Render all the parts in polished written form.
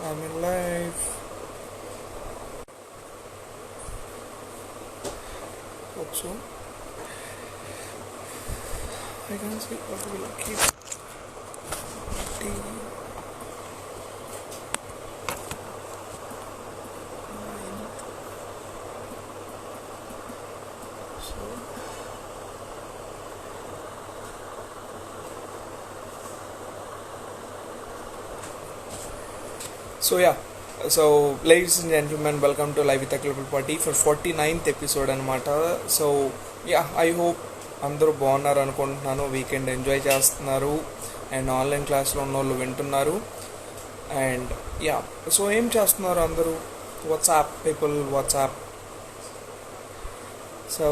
I'm in live. Hope so. I can't see what will keep TV. So yeah, so ladies and gentlemen, welcome to Live with a Global Party for 49th episode అనమాట. So yeah, I hope అందరూ బాగున్నారు అనుకుంటున్నాను. Weekend enjoy చేస్తున్నారు and online క్లాస్లో ఉన్న వాళ్ళు వింటున్నారు. And yeah, so ఏం చేస్తున్నారు అందరూ? WhatsApp people, WhatsApp. So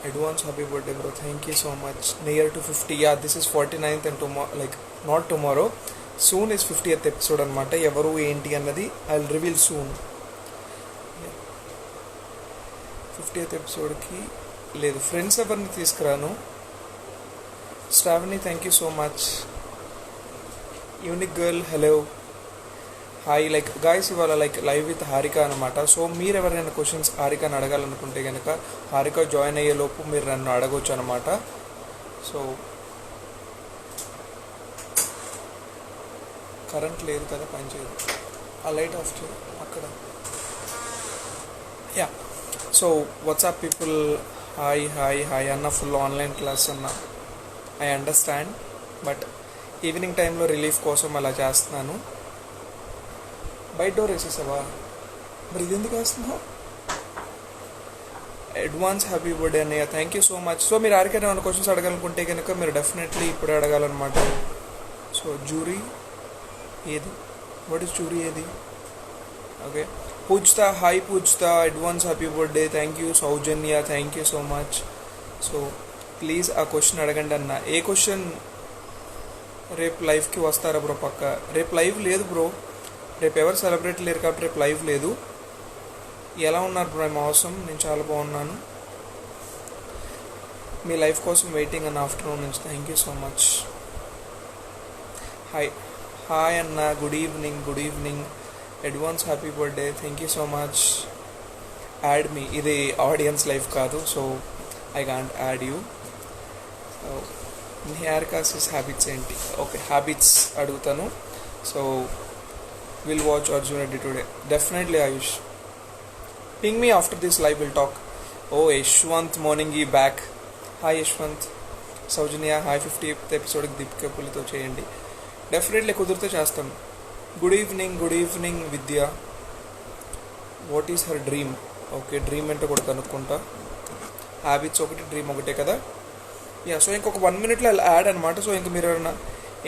advance happy birthday bro, thank you so much. Near to 50. Yeah, this is 49th and tomorrow, like not tomorrow, soon is 50th episode అనమాట. ఎవరు ఏంటి అన్నది I will reveal soon. 50th ఎపిసోడ్కి లేదు, friends ఎవరిని తీసుకురాను. Sravani, thank you so much. Unique girl, hello, hi. Like guys, ఇవాళ like live with Harika అనమాట. సో మీరు ఎవరైనా క్వశ్చన్స్ హారికని అడగాలనుకుంటే కనుక హారిక జాయిన్ అయ్యే లోపు మీరు నన్ను అడగవచ్చు అనమాట. సో కరెంట్ లేదు కదా, పనిచేయదు. ఆ లైట్ ఆఫ్ చేయ అక్కడ. Yeah, so WhatsApp people, hi hi hi అన్న. ఫుల్ ఆన్లైన్ క్లాస్ అన్న, ఐ అండర్స్టాండ్, బట్ ఈవినింగ్ టైంలో రిలీఫ్ కోసం అలా చేస్తున్నాను. బయట డోర్ వేసేసావా? మరి ఇది ఎందుకు వేస్తున్నావు? అడ్వాన్స్ హ్యాపీ బర్త్డే అన్నయ్య, thank you so much. So మీరు ఎవరికైనా ఏమైనా క్వశ్చన్స్ అడగాలనుకుంటే కనుక మీరు డెఫినెట్లీ ఇప్పుడే అడగాలన్నమాట. సో జూరీ ఏది? వాట్ ఇస్ జూరీ ఏది? Okay, Pujitha, hi Pujitha, advance happy birthday, thank you. Soujanya, thank you so much. So please ఆ క్వశ్చన్ అడగండి అన్న. ఏ క్వశ్చన్? రేపు లైవ్కి వస్తారా బ్రో? పక్క రేపు లైవ్ లేదు బ్రో, రేపు ఎవరు సెలబ్రేట్ లేరు కాబట్టి రేపు లైవ్ లేదు. ఎలా ఉన్నారు బ్రో? అవసరం, నేను చాలా బాగున్నాను. మీ లైఫ్ కోసం వెయిటింగ్ అన్న ఆఫ్టర్నూన్ నుంచి. Thank you so much. Hi hi అన్న, good evening, good evening. Advance happy birthday, thank you so much. Add me. ఇది ఆడియన్స్ లైవ్ కాదు, so I can't add you. So మీ హారికాస్ హ్యాబిట్స్ ఏంటి? Okay, habits అడుగుతాను. So we'll watch Arjun Reddy today. Definitely Ayush. Ping me after this live, we'll talk. Oh, Yashwant Morningi back. Hi Yashwant. Saujanya, hi. 50th episode Deepika Pulito cheyandi. Definitely కుదిరితే చేస్తాను. Good evening, good evening Vidya. What is her dream? Okay, dream ఏంటో కూడా కనుక్కుంటా. Habits ఒకటి, dream ఒకటే కదా. Yeah, so ఇంకొక 1 minute add అనమాట. So ఇంక మీరు ఏమన్నా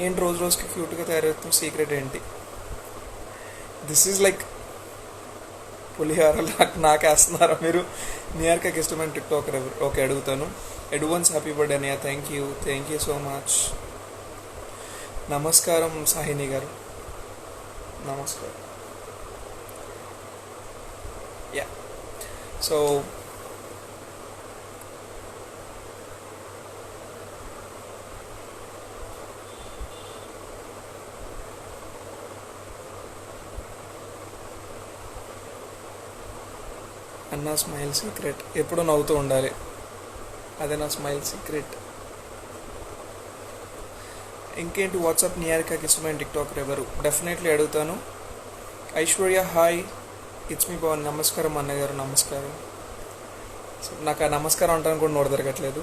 ఏంటి రోజు రోజుకి క్యూట్గా తయారవుతున్న సీక్రెట్ ఏంటి? దిస్ ఈజ్ లైక్ పులిహార నాకు వేస్తున్నారా మీరు? నియర్కి ఇష్టమైన టిక్ టాకర్ ఎవరు? ఓకే, అడుగుతాను. అడ్వాన్స్ హ్యాపీ బర్త్డే అనియా, thank you, thank you so much. నమస్కారం సాహిని గారు, నమస్కారం. యా, సో అన్న స్మైల్ సీక్రెట్, ఎప్పుడు నవ్వుతూ ఉండాలి, అదే నా స్మైల్ సీక్రెట్. ఇంకేంటి? వాట్సాప్ నియారికాకి ఇష్టమైన టిక్ టాకర్ ఎవరు? డెఫినెట్లీ అడుగుతాను. Aishwarya, hi. It's me Pavan. నమస్కారం అన్నగారు, నమస్కారం. సో నాకు ఆ నమస్కారం అంటాను కూడా నోటు దొరకట్లేదు.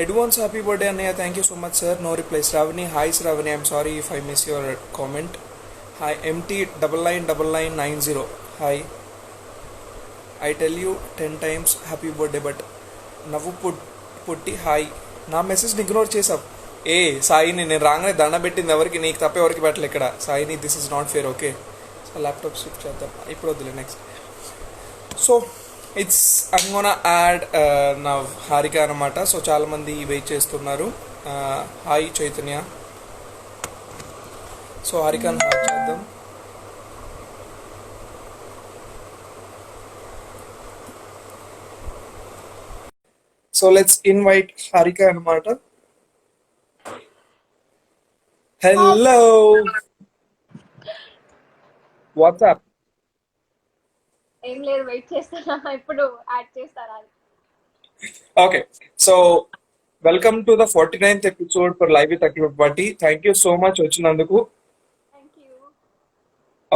అడ్వాన్స్ హ్యాపీ బర్త్డే అన్నయ్య, thank you so much sir. No reply. Shravani, hi Shravani, I'm sorry if I miss your comment. Hi MT9990. Hi. I tell you 10 times happy birthday but నవ్వు పుట్టి హాయ్. నా మెసేజ్ని ఇగ్నోర్ చేసావు. ఏ సాయిని, నేను రాగానే దండ పెట్టింది ఎవరికి? నీకు తప్ప ఎవరికి పెట్టలే ఇక్కడ. సాయిని, this is not fair. Okay, so laptop shift చేద్దాం ఇప్పుడు, వద్దులే. Next, so it's I'm gonna add నా హారిక అనమాట. సో చాలామంది వెయిట్ చేస్తున్నారు. హాయ్ చైతన్య. సో హారికను యాడ్ చేద్దాం. సో లెట్స్ ఇన్వైట్ హారిక అనమాట. Hello, what's up. ఏం లేదు, వెయిట్ చేస్తానా ఎప్పుడు యాడ్ చేస్తారా అని. Okay, so welcome to the 49th episode for live with Akhil party. Thank you so much వచ్చినందుకు. Thank you.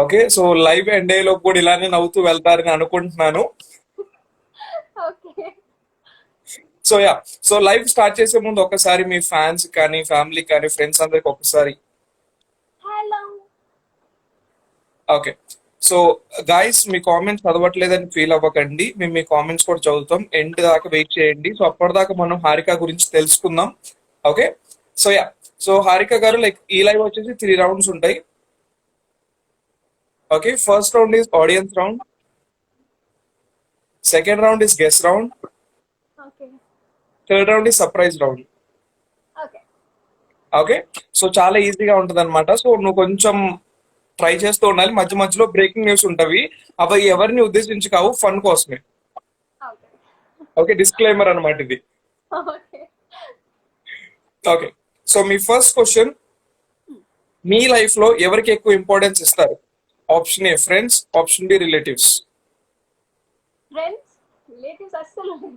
Okay, so live end అయ్యేలో కూడా ఇలానే నవ్వుతూ వెళ్తారని అనుకుంటున్నాను. Okay. So yeah, so live start చేసే ముందు ఒకసారి మీ ఫ్యాన్స్ కానీ ఫ్యామిలీ కానీ ఫ్రెండ్స్ అందరికి ఒకసారి. హలో. ఓకే, సో గాయస్ మీ కామెంట్స్ చదవట్లేదని ఫీల్ అవ్వకండి, మేము మీ కామెంట్స్ కూడా చదువుతాం. ఎండ్ దాకా వెయిట్ చేయండి. సో అప్పటిదాకా మనం హారిక గురించి తెలుసుకుందాం. Okay, so yeah, so Harika గారు లైక్ ఈ లైవ్ వచ్చేసి 3 రౌండ్స్ ఉంటాయి. Okay, first round is audience round, second round is guest round, okay. Third round is surprise round. Okay. Okay, so చాలా ఈజీగా ఉంటుంది అనమాట. సో నువ్వు కొంచెం ట్రై చేస్తూ ఉండాలి. మధ్య మధ్యలో బ్రేకింగ్ న్యూస్ ఉంటవి, అవి ఎవరిని ఉద్దేశించి కావు, ఫన్ కోసమే. ఓకే. ఓకే, డిస్క్లైమర్ అనమాట ఇది. ఓకే. ఓకే, సో మీ ఫస్ట్ క్వశ్చన్, మీ లైఫ్ లో ఎవరికి ఎక్కువ ఇంపార్టెన్స్ ఇస్తారు? Option A friends, option B relatives. Friends, relatives అస్సలు లేదు.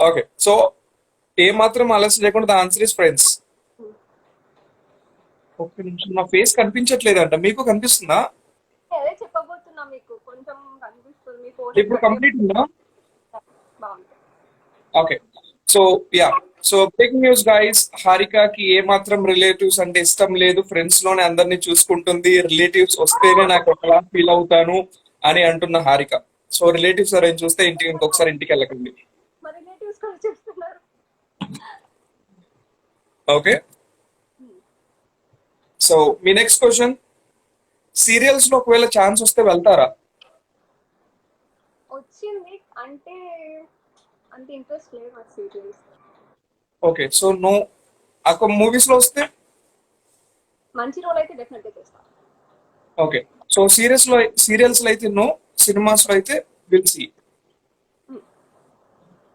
ఓకే, సో ఏ మాత్రం ఆలస్యం లేకుండా ద ఆన్సర్ ఇస్ ఫ్రెండ్స్. ఒక్క నిమిషం, నా ఫేస్ కనిపించట్లేదంట, మీకు కనిపిస్తుందా? అదే చెప్పబోతున్నా, మీకు కొంచెం కనిపిస్తుంది మీ ఫోన్. ఇప్పుడు కంప్లీట్ ఉందా? బాగుంది. Okay, so yeah, so breaking news guys, హారికకి ఏ మాత్రం రిలేటివ్స్ అంటే ఇష్టం లేదు, ఫ్రెండ్స్ లోనే అందరినీ చూసుకుంటుంది. రిలేటివ్స్ వస్తేనే నాకు ఒకలా ఫీల్ అవుతాను అని అంటున్న హారిక. సో రిలేటివ్స్ ఎవరైనా చూస్తే ఇంటికి ఇంకొకసారి ఇంటికి వెళ్ళకండి. మరి రిలేటివ్స్ కూడా చూస్తున్నారు. ఓకే, సో మీ నెక్స్ట్ క్వశ్చన్, సీరియల్స్ లో ఒకవేళ ఛాన్స్ వస్తే వెళ్తారా? వచ్చింది అంటే అంత ఇంట్రెస్ట్ లేదు నాకు సీరియల్స్. Okay, so no. ఒక మూవీస్ లో వస్తే మంచి రోల్ అయితే డెఫినెట్గా చేస్తాను. ఓకే, సో సీరియల్స్ లో అయితే నో, సినిమాస్ లో అయితే విల్ సీ.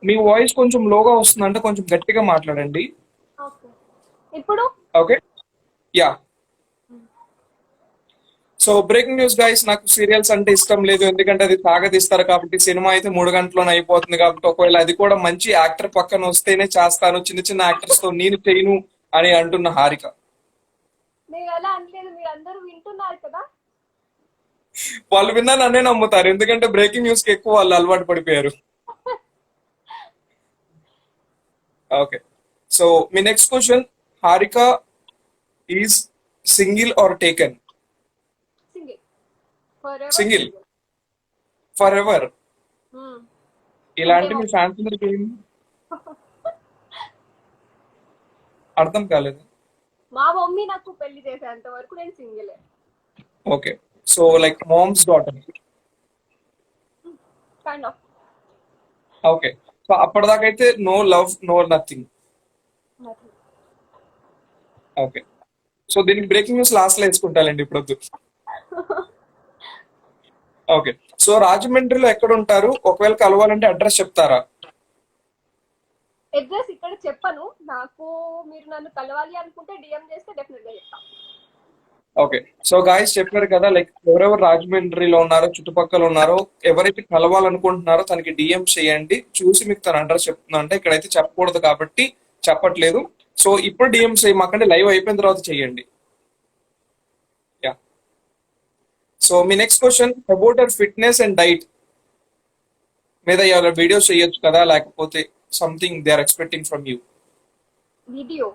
మీ వాయిస్ కొంచెం లోగా వస్తుంది, అంటే కొంచెం గట్టిగా మాట్లాడండి. ఓకే. ఇప్పుడు okay, yeah, so breaking news guys, నాకు సీరియల్స్ అంటే ఇష్టం లేదు, ఎందుకంటే అది సాగదీస్తారు కాబట్టి. సినిమా అయితే 3 గంటల్లోనే అయిపోతుంది కాబట్టి, ఒకవేళ అది కూడా మంచి యాక్టర్ పక్కన వస్తేనే చేస్తాను, చిన్న చిన్న యాక్టర్స్ తో నేను చేయను అని అంటున్న హారిక. నేను అలా అనలేదు, మీరు అందరూ వింటున్నారు కదా. వాళ్ళు విన్నా నన్నే నమ్ముతారు, ఎందుకంటే బ్రేకింగ్ న్యూస్ కి ఎక్కువ వాళ్ళు అలవాటు పడిపోయారు. ఓకే, సో మీ next question, Harika is single or taken? Single. For single for ever. ఇలాంటి మీ ఫ్యాన్స్ అందరికి ఏమి అర్థం కాలేదు. మా మమ్మీ నాకు పెళ్లి చేసేంత వరకు నేను సింగిలే. Okay, so like mom's daughter. Kind of. Okay, so అప్పటిదాకైతే no love, no nothing. Okay, so దీనికి బ్రేకింగ్ న్యూస్ లాస్ట్ లో వేసుకుంటానండి ఇప్పుడు వద్దు. ఓకే, సో రాజమండ్రిలో ఎక్కడ ఉంటారు? ఒకవేళ కలవాలంటే అడ్రస్ చెప్తారా? అడ్రస్ ఇక్కడ చెప్పను, నాకు మీరు నన్ను కలవాలి అనుకుంటే డిఎం చేస్తే డెఫినెట్ గా చెప్తాను. ఓకే, సో గాయస్ చెప్పారు కదా, లైక్ ఎవరెవరు రాజమండ్రిలో ఉన్నారో చుట్టుపక్కల ఉన్నారో ఎవరైతే కలవాలనుకుంటున్నారో తనకి డిఎం చేయండి. చూసి మీకు తన అడ్రస్ చెప్తున్నా, అంటే ఇక్కడైతే చెప్పకూడదు కాబట్టి చెప్పట్లేదు. సో ఇప్పుడు డిఎం చేయమాకండి, లైవ్ అయిపోయిన తర్వాత చేయండి. యా, సో మీ next question, about our fitness and diet మీద ఎవరైనా వీడియోస్ చేయొచ్చు కదా, లేకపోతే something they are expecting from you. Video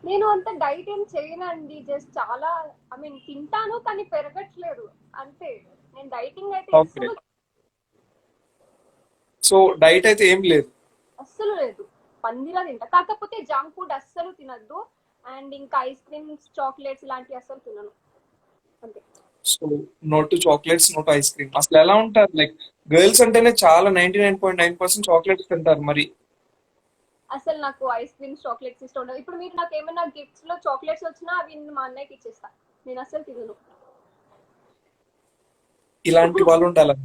నేను అంత డైట్ ఏం చేయనండి, జస్ట్ చాలా ఐ మీన్ తింటాను కానీ పెరగట్లేదు అంతే. నేను డైటింగ్ అయితే ఓకే, సో డైట్ అయితే ఏం లేదు. అస్సలు లేదు, పందిలా తింటా. కాకపోతే జంక్ ఫుడ్ అస్సలు తినద్దు, అండ్ ఇంకా ఐస్ క్రీమ్స్ చాక్లెట్స్ ఇలాంటివి అస్సలు తినను అంతే. So no to chocolates, no to ice cream. అసలు ఎలా ఉంటారు, లైక్ గర్ల్స్ అంటేనే చాలా 99.9% చాక్లెట్స్ తింటారు మరి. అసలు నాకు ఐస్ క్రీమ్స్ చాక్లెట్స్ ఇష్టం ఉండదు. ఇప్పుడు మీరు నాకు ఏమైనా గిఫ్ట్స్ లో చాక్లెట్స్ వచ్చినా అవి మా అన్నయ్యకి ఇచ్చేస్తా, నేను అస్సలు తినను. ఇలాంటి వాళ్ళు ఉండాలి.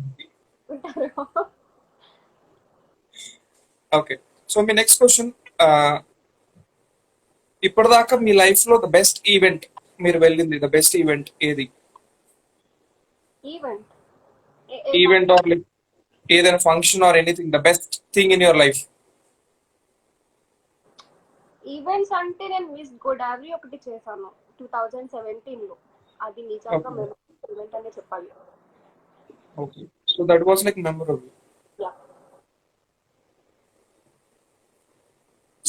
ఓకే, సో మీ నెక్స్ట్ క్వశ్చన్, ఇప్పటిదాకా మీ లైఫ్ లో ద బెస్ట్ ఈవెంట్ మీరు వెళ్ళింది, ద బెస్ట్ ఈవెంట్ ఏది? ఈవెంట్ ఈవెంట్ ఆర్ లైక్ ఏదైనా function or anything, the best thing in your life. Events అంటే నేను మిస్ గోదావరి ఒకటి చేశాను 2017 లో. అది నిజంగా ఓకే. మెమరబుల్ ఈవెంట్ అనే చెప్పాలి. Okay. So that was like memorable. Yeah.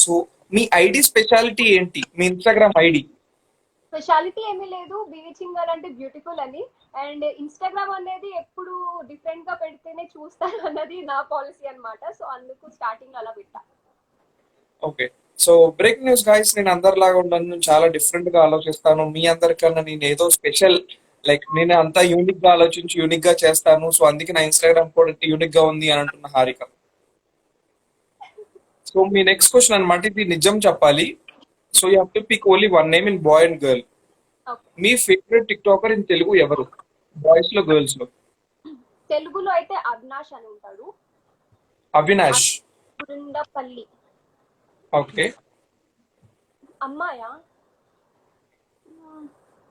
So me ID speciality ఏంటి? మీ ఇన్స్టాగ్రామ్ ఐడి? స్పెషాలిటీ ఏమీ లేదు, బీచింగ్ అంటే బ్యూటిఫుల్ అని. అండ్ ఇన్స్టాగ్రామ్ అనేది ఎప్పుడు డిఫరెంట్ గా పెడితేనే చూస్తారు అన్నది నా పాలసీ అన్నమాట. సో అందుకు స్టార్టింగ్ అలా పెట్టా. Okay. So break news guys, నేను అందరిలాగా ఉండను, నేను చాలా డిఫరెంట్ గా ఆలోచిస్తాను. మీ అందరికన్నా నేను ఏదో స్పెషల్, లైక్ నేను అంతా యూనిక్ గా ఆలోచించి యూనిక్ గా చేస్తాను. సో అందుకే నా ఇన్స్టాగ్రామ్ కూడా యూనిక్ గా ఉంది అని అంటున్న హారిక. సో మీ నెక్స్ట్ క్వశ్చన్ అనమాట, ఇది నిజం చెప్పాలి. So you have to pick only one name in boy and girl. Okay. మీ favourite TikToker in Telugu ఎవరు? బాయ్స్ లో, గర్ల్స్ లో? తెలుగులో అయితే అవినాష్ అని ఉంటాడు. అవినాష్. బృందపల్లి. ఓకే. అమ్మాయా?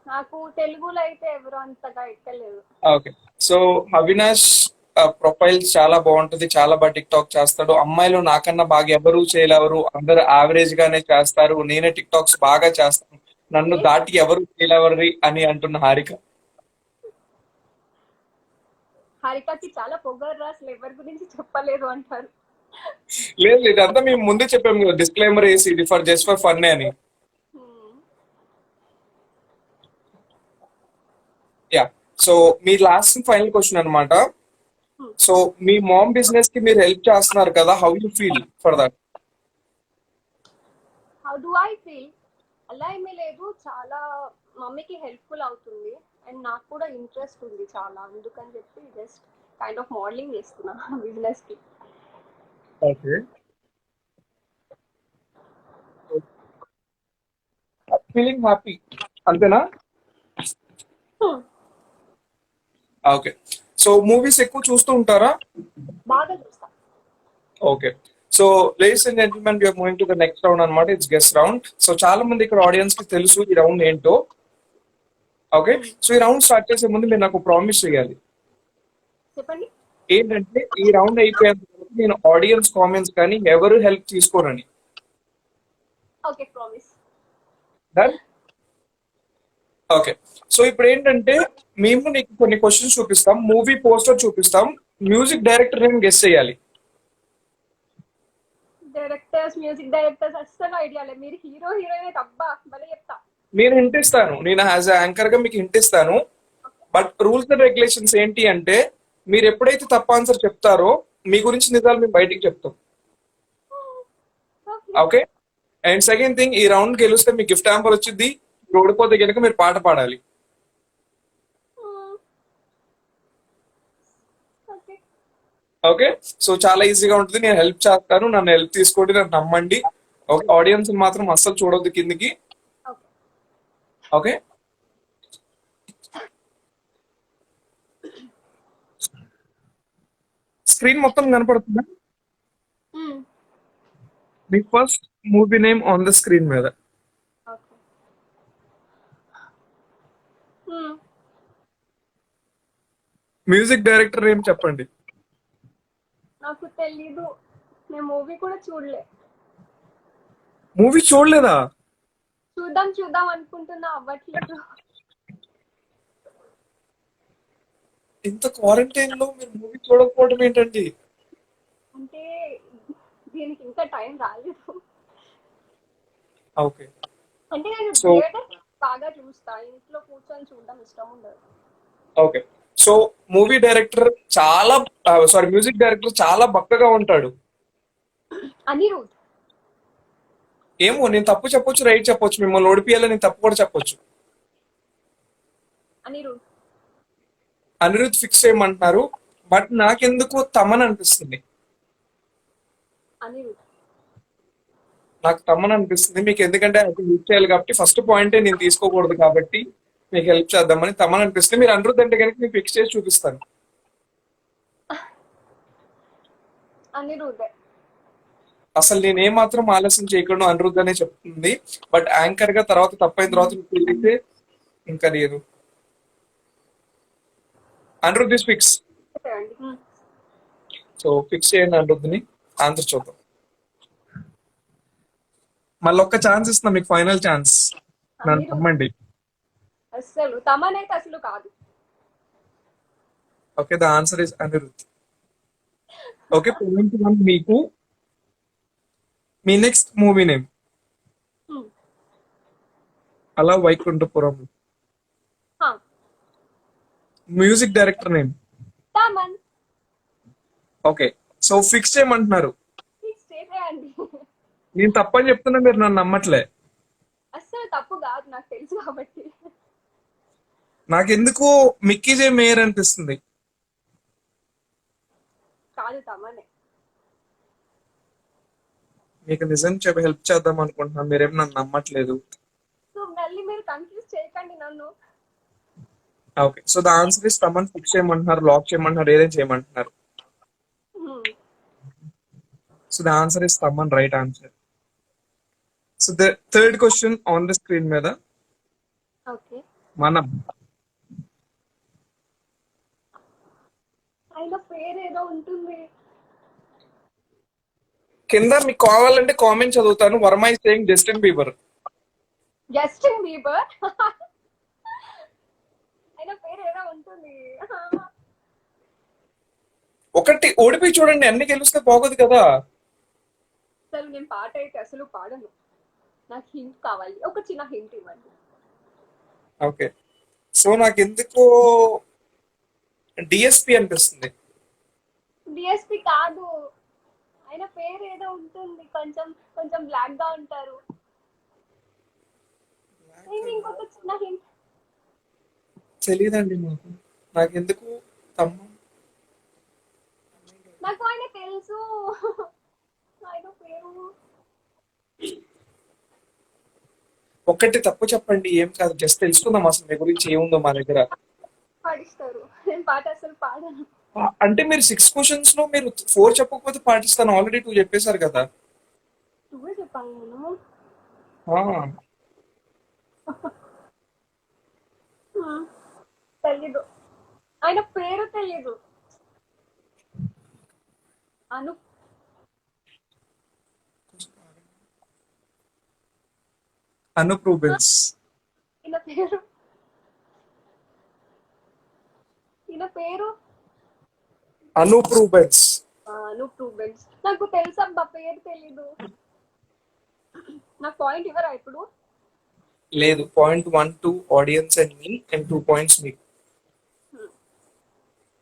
నాకు తెలుగులో అయితే ఎవరు అంతగా ఎక్కలేదు. ఓకే. సో అవినాష్ ప్రొఫైల్ చాలా బాగుంటది, చాలా బాగా టిక్ టాక్ చేస్తాడు. అమ్మాయిలు నాకన్నా బాగా ఎవరు చేయలేవరు, అందరు యావరేజ్ గానే చేస్తారు, నేనే టిక్ టాక్స్ బాగా చేస్తాను, నన్ను దాటి ఎవరు చేయలేవరు అని అంటున్న హారిక. హారికకి చాలా పొగరు, అసలు ఎవరి గురించి చెప్పలేదు అంటారు. లేదు లేదు, ఇదంతా మేము ముందే చెప్పాము కదా, డిస్క్లైమర్ వేసి ఇది ఫర్ జస్ట్ ఫర్ ఫన్ అని. యా. సో మీ లాస్ట్ ఫైనల్ క్వశ్చన్ అన్నమాట. సో మీ మామ్ బిజినెస్ కి మీరు హెల్ప్ చేస్తున్నారు కదా, how you feel for that? How do I feel? అలా ఏమీ లేదు, చాలా మమ్మీకి హెల్ప్ఫుల్ అవుతుంది. అండ్ నాకు కూడా ఇంట్రెస్ట్ ఉంది చాలా, అందుకని చెప్పి జస్ట్ కైండ్ ఆఫ్ మోడలింగ్ చేస్తున్నా బిజినెస్ కి. ఓకే. ఫీలింగ్ హ్యాపీ అంతేనా? ఓకే. సో మూవీస్ ఎక్కువ చూస్తూ ఉంటారా? బాగా చూస్తా. Okay. So ladies and gentlemen, we're moving to the next round అన్నమాట. It's guess round. సో చాలా మంది ఇక్కడ ఆడియన్స్ కి తెలుసు ఈ రౌండ్ ఏంటో. ఓకే. సో ఈ రౌండ్ స్టార్ట్ చేసే ముందు మీరు నాకు ప్రామిస్ చేయాలి. చెప్పండి. ఏంటంటే ఈ రౌండ్ అయిపోయేంత వరకు నేను ఆడియన్స్ కామెంట్స్ కానీ ఎవరు హెల్ప్ తీసుకోరని. Okay, promise. Done? Okay. So ఇప్పుడు ఏంటంటే మేము నీకు కొన్ని క్వశ్చన్స్ చూపిస్తాం, మూవీ పోస్టర్ చూపిస్తాం, మ్యూజిక్ డైరెక్టర్ నేను గెస్ చేయాలి. డైరెక్టర్స్, మ్యూజిక్ డైరెక్టర్స్ అస్సలు ఐడియా లేదు. మీరు హీరో హీరోయిన్ అబ్బా భలే చెప్తా. నేను హింట్ ఇస్తాను, నేను యాజ్ యాంకర్ గా మీకు హింట్ ఇస్తాను. బట్ రూల్స్ అండ్ రెగ్యులేషన్స్ ఏంటి అంటే మీరు ఎప్పుడైతే తప్ప ఆన్సర్ చెప్తారో మీ గురించి నిజాలు మేము బయటికి చెప్తాం. ఓకే. అండ్ సెకండ్ థింగ్, ఈ రౌండ్ గెలిస్తే మీకు గిఫ్ట్ హ్యాంపర్ వచ్చింది, ఓడిపోతే కనుక మీరు పాట పాడాలి. ఓకే. సో చాలా ఈజీగా ఉంటుంది, నేను హెల్ప్ చేస్తాను, నన్ను హెల్ప్ తీసుకోండి, నన్ను నమ్మండి. ఓకే. ఆడియన్స్ మాత్రం అస్సలు చూడొద్దు కిందికి. ఓకే. స్క్రీన్ మొత్తం కనపడుతుందా? మీ first movie name on the screen మీద. మ్యూజిక్ డైరెక్టర్ నేమ్ చెప్పండి. నాకు తెలీదు, నేను మూవీ కూడా చూడలే. మూవీ చూడలేదా? చూద్దాం చూద్దాం అనుకుంటున్నా, అవ్వట్లేదు. ఇంత క్వారంటైన్ లో మీరు మూవీ చూడకపోవడం ఏంటండి? అంటే దీనికి ఇంకా టైం రాలేదు. ఓకే. అంటే నేను థియేటర్ బాగా చూస్తా, ఇంట్లో కూర్చొని చూడడం ఇష్టం ఉండదు. ఓకే. సో మూవీ డైరెక్టర్ చాలా సారీ మ్యూజిక్ డైరెక్టర్ చాలా బక్కగా ఉంటాడు. అనిరుద్. ఏమో, నేను తప్పు చెప్పొచ్చు, రైట్ చెప్పొచ్చు, మిమ్మల్ని ఓడిపియాలని నేను తప్పు కూడా చెప్పొచ్చు. అనిరుద్. అనిరుద్ ఫిక్స్ చేయమంటున్నారు, బట్ నాకెందుకు తమన్ అనిపిస్తుంది. అనిరుద్. నాకు తమన్ అనిపిస్తుంది. మీకు ఎందుకంటే హెల్ప్ చేయాలి కాబట్టి ఫస్ట్ పాయింటే నేను తీసుకోకూడదు కాబట్టి మీకు హెల్ప్ చేద్దామని తమన్ అనిపిస్తుంది. మీరు అనిరుద్ అంటే కనుక నేను ఫిక్స్ చేసి చూపిస్తాను. అనిరుద్. అసలు నేను ఏమాత్రం ఆలస్యం చేయకుండా అనిరుద్ధ్ అనే చెప్తుంది. బట్ యాంకర్ గా తర్వాత తప్పైన తర్వాత మీకు తెలిస్తే ఇంకా లేదు. Anirudh is fix. అండి. సో ఫిక్స్ చేయండి అనిరుద్ధ్ని. ఆన్సర్ చూద్దాం. మళ్ళీ ఒక్క ఛాన్స్ ఇస్తున్నా మీకు, ఫైనల్ ఛాన్స్. నన్ను అనిరుద్ నమ్మండి. అస్సలు తమన్ అయితే అసలు కాదు. Okay, the answer is Anirudh. Okay, point 1 మీకు. మీ నెక్స్ట్ మూవీ నేమ్ హ్మ్. అలా వైకుంఠపురం. హా, music director name. Thaman. Okay, so fix చేయమంటున్నారు. ఫిక్స్ చేసేయండి. నేను తప్పని చెప్తున్నా, మీరు నన్ను నమ్మట్లే. అస్సలు తప్పు కాదు, నాకు తెలుసు కాబట్టి. నాకెందుకు మిక్కీ జే మేయర్ అనిపిస్తుంది. కాదు, తమనే. మీకు నిజం చెప్పి హెల్ప్ చేద్దాం అనుకుంటున్నాను, మీరేం నన్ను నమ్మట్లేదు. సో మళ్ళీ మీరు కన్ఫ్యూజ్ చేయకండి నన్ను. Okay, so the answer is Thaman. Fix చేయమంటున్నారు, లాక్ చేయమంటున్నారు, ఏదైనా చేయమంటున్నారు. హ్మ్. So the answer is Thaman, right answer. So the third question on the screen మీద. ఓకే. మనం. ఆయన పేరు ఏదో ఉంటుంది. కింద మీకు కావాలంటే కామెంట్ చదువుతాను. Varma is saying Justin Bieber. Justin Bieber. ఆయన పేరు ఏదో ఉంటుంది. ఒకటి ఓడిపోయి చూడండి, అన్ని గెలిస్తే బాగోదు కదా. అసలు నేను పాట అయితే అసలు పాడను. నాకు హింట్ కావాలి, ఒక చిన్న హింట్ ఇవ్వండి. ఓకే, సో నాకు ఎందుకో డిఎస్పి అనిపిస్తుంది. డిఎస్పి కాదు, ఆయన పేరు ఏదో ఉంటుంది, కొంచెం కొంచెం బ్లాక్ గా ఉంటారు. నేను ఇంకొక చిన్న హింట్. తెలియదండి నాకు. నాకెందుకు తమ్మ. నాకు ఆయన తెలుసు. ఆయన పేరు ఒక్కటి తప్పు చెప్పండి, ఏం కాదు, జస్ట్ తెలుసుకుందాం అసలు మీ గురించి ఏముందో మా దగ్గర. పాడిస్తారు. నేను పాట అసలు పాడను. అంటే మీరు 6 క్వశ్చన్స్ లో మీరు 4 చెప్పకపోతే పాటిస్తాను. ఆల్రెడీ 2 చెప్పేశారు కదా. నువ్వే చెప్పాలి నేను. ఆ, తెలీదు, ఆయన పేరు తెలీదు. అను అనూప్ రూబెన్స్. ఈయన పేరు ఈయన పేరు అనూప్ రూబెన్స్. అనూప్ రూబెన్స్. నాకు తెలుసబ్బా, పేరు తెలీదు. నాకు పాయింట్ ఇవ్వరా ఇప్పుడు? లేదు, point 1 to audience and me, and 2 points మీకు.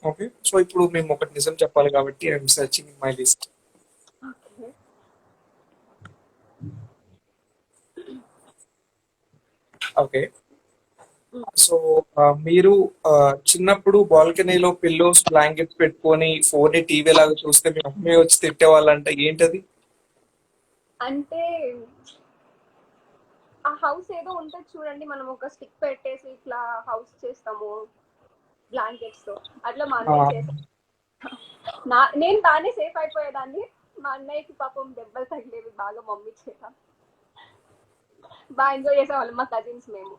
ఓకే, సో ఇప్పుడు మేము ఒకటి నిజం చెప్పాలి కాబట్టి I'm searching my list. Okay. Okay, so మీరు చిన్నప్పుడు బాల్కనీలో పిల్లోస్ బ్లాంకెట్స్ పెట్టుకొని ఫోన్ టీవీ లాగా చూస్తే మీ అమ్మాయి వచ్చి తిట్టేవాళ్ళంట, ఏంటది? అంటే ఆ హౌస్ ఏదో ఉంటుంది చూడండి, మనం ఒక స్టిక్ పెట్టేసి ఇట్లా హౌస్ చేస్తాము బ్లాంకెట్స్ తో, అట్లా మా అన్నయ్య చేస్తాం. నేను బాగానే సేఫ్ అయిపోయేదాన్ని. మా అన్నయ్యకి పాపం దెబ్బలు తగిలేవి బాగా మమ్మీ చేత. బాగా ఎంజాయ్ చేసేవాళ్ళం మా కజిన్స్ మేము.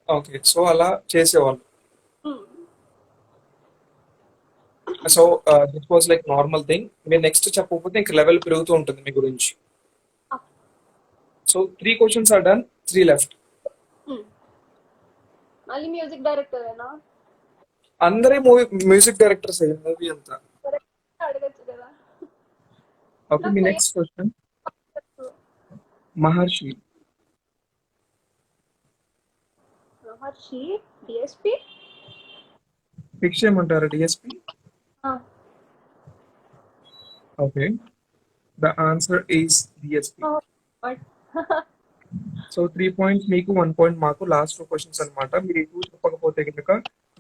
ఓకే, సో అలా చేసేవాళ్ళు. Hmm. So this was like normal thing. మీరు నెక్స్ట్ చెప్పకపోతే ఇంక లెవెల్ పెరుగుతూ ఉంటుంది మీ గురించి. So 3 questions are done, 3 left. మళ్ళీ మ్యూజిక్ డైరెక్టరేనా? అందరే మ్యూజిక్ డైరెక్టర్స్ అయ్యి మూవీ అంతా. అడగచ్చు కదా. ఓకే, మీ next question. Maharshi. Maharshi DSP. Fix చేయమంటారా DSP? Okay, the answer is DSP. So 3 points మీకు, 1 పాయింట్ మాకు. లాస్ట్ 2 క్వశ్చన్స్ అనమాట. మీరు ఈ 2 చెప్పకపోతే కనుక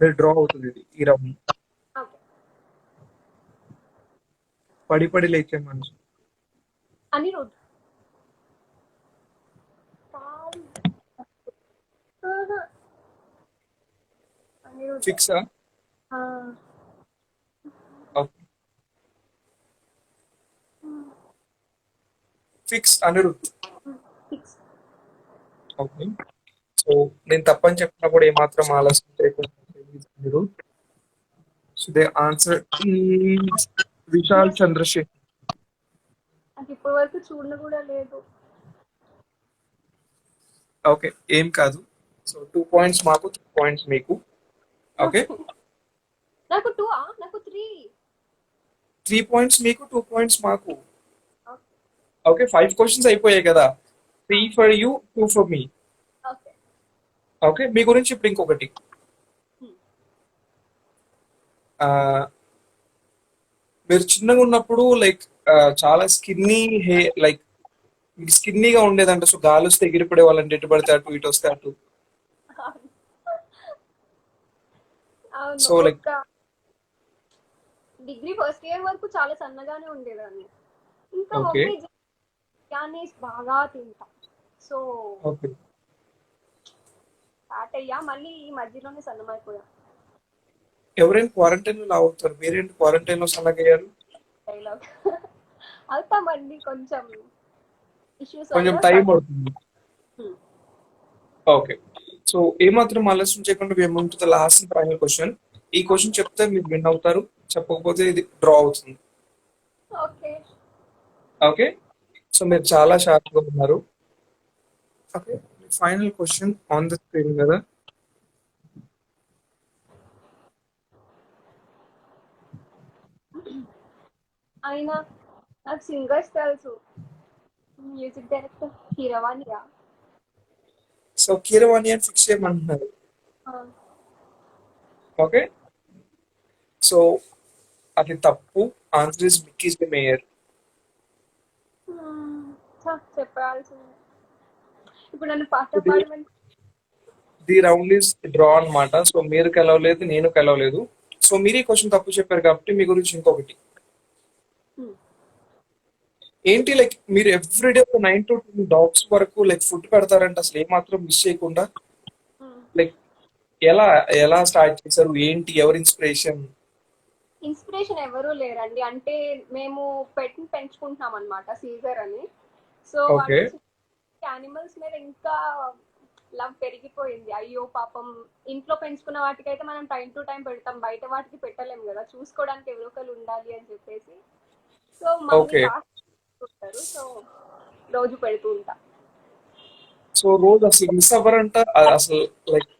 మీరు డ్రా అవుతుంది ఇది ఈ రౌండ్. పడి పడి లేచే మనిషి. అనిరుద్. ఫిక్సా? Okay, fix Anirudh. Fix. Okay. So నేను తప్పని చెప్పినా కూడా ఏమాత్రం ఆలస్యం చేయకుండా Anirudh. So the answer Vishal Chandrashekhar. నాకు ఇప్పటి వరకు చూడను కూడా లేదు. ఓకే, ఏం కాదు. సో 2 పాయింట్స్ మాకు, 3 పాయింట్స్ మీకు. ఓకే, నాకు 2 నాకు 3. 3 పాయింట్స్ మీకు, 2 పాయింట్స్ మాకు. ఓకే, 5 క్వశ్చన్స్ అయిపోయాయి కదా. 3 for you, 2 for me. Okay. Okay, మీ గురించి ఇప్పుడు ఇంకొకటి. ఆ, మీరు చిన్నగా ఉన్నప్పుడు లైక్ చాలా స్కిన్నీ లైక్ స్కిన్నీగా ఉండేదంట. సో గాలి వస్తే ఎగిరిపడే వాళ్ళంటే ఎటు పడితే అటు, ఇటు వస్తే అటు. అవును. సో లైక్ ఒక డిగ్రీ ఫస్ట్ ఇయర్ వరకు చాలా సన్నగానే ఉండేదాన్ని. ఇంకా ఓకే. మమ్మీ బిర్యానీ బాగా తింటా. So okay. స్టార్ట్ అయ్యా, మళ్ళీ ఈ మధ్యలోనే సన్నమైపోయా. ఎవరైనా క్వారంటైన్ లో లావుతారు, మీరేంటి క్వారంటైన్ లో సన్నగయ్యారు? డైలాగ్ అవుతామండి, కొంచెం ఇష్యూస్ కొంచెం వల్ల టైం పడుతుంది. ఓకే. సో ఏమాత్రం ఆలస్యం చేయకుండా మేము ముందు ద లాస్ట్ ఫైనల్ క్వశ్చన్. ఈ క్వశ్చన్ చెప్తే మీరు విన్ అవుతారు, చెప్పకపోతే ఇది డ్రా అవుతుంది. ఓకే. ఓకే, సో మీరు చాలా షార్ప్ గా ఉన్నారు. Okay, final question on the screen కదా. అయినా నాకు సింగర్స్ తెలుసు. మ్యూజిక్ డైరెక్టర్ కీరవాణియా. సో కీరవాణి అని ఫిక్స్ చేయమంటున్నారు. ఓకే, సో అది తప్పు. Answer is Mickey the Meyer. చెప్పాల్సింది. ఇప్పుడు నన్ను పాట పాడమని. ది రౌండ్ ఇస్ డ్రా అన్నమాట. సో మీరు గెలవలేదు, నేను గెలవలేదు. సో మీరు ఈ క్వశ్చన్ తప్పు చెప్పారు కాబట్టి మీ గురించి ఇంకొకటి ఏంటి, లైక్ మీరు ఎవ్రీడే ఒక 9 to 10 డాగ్స్ వరకు లైక్ ఫుడ్ పెడతారంట, అసలు ఏమాత్రం మిస్ చేయకుండా. లైక్ ఎలా ఎలా స్టార్ట్ చేశారు, ఏంటి, ఎవరి ఇన్స్పిరేషన్? ఇన్స్పిరేషన్ ఎవరూ లేరండి. అంటే మేము పెట్ని పెంచుకుంటున్నాం అనమాట, సీజర్ అని. So okay. యానిమల్స్ మీద ఇంకా లవ్ పెరిగిపోయింది. అయ్యో పాపం, ఇంట్లో పెంచుకున్న వాటికైతే మనం టైం టు టైం పెడతాం, బయట వాటికి పెట్టలేము కదా, చూసుకోవడానికి ఎవరో ఒకరు ఉండాలి అని చెప్పేసి. So mummy okay. ఉంటారు, సో రోజు పెడుతూ ఉంటా. సో రోజు అసలు మిస్ అవ్వరంట అసలు, లైక్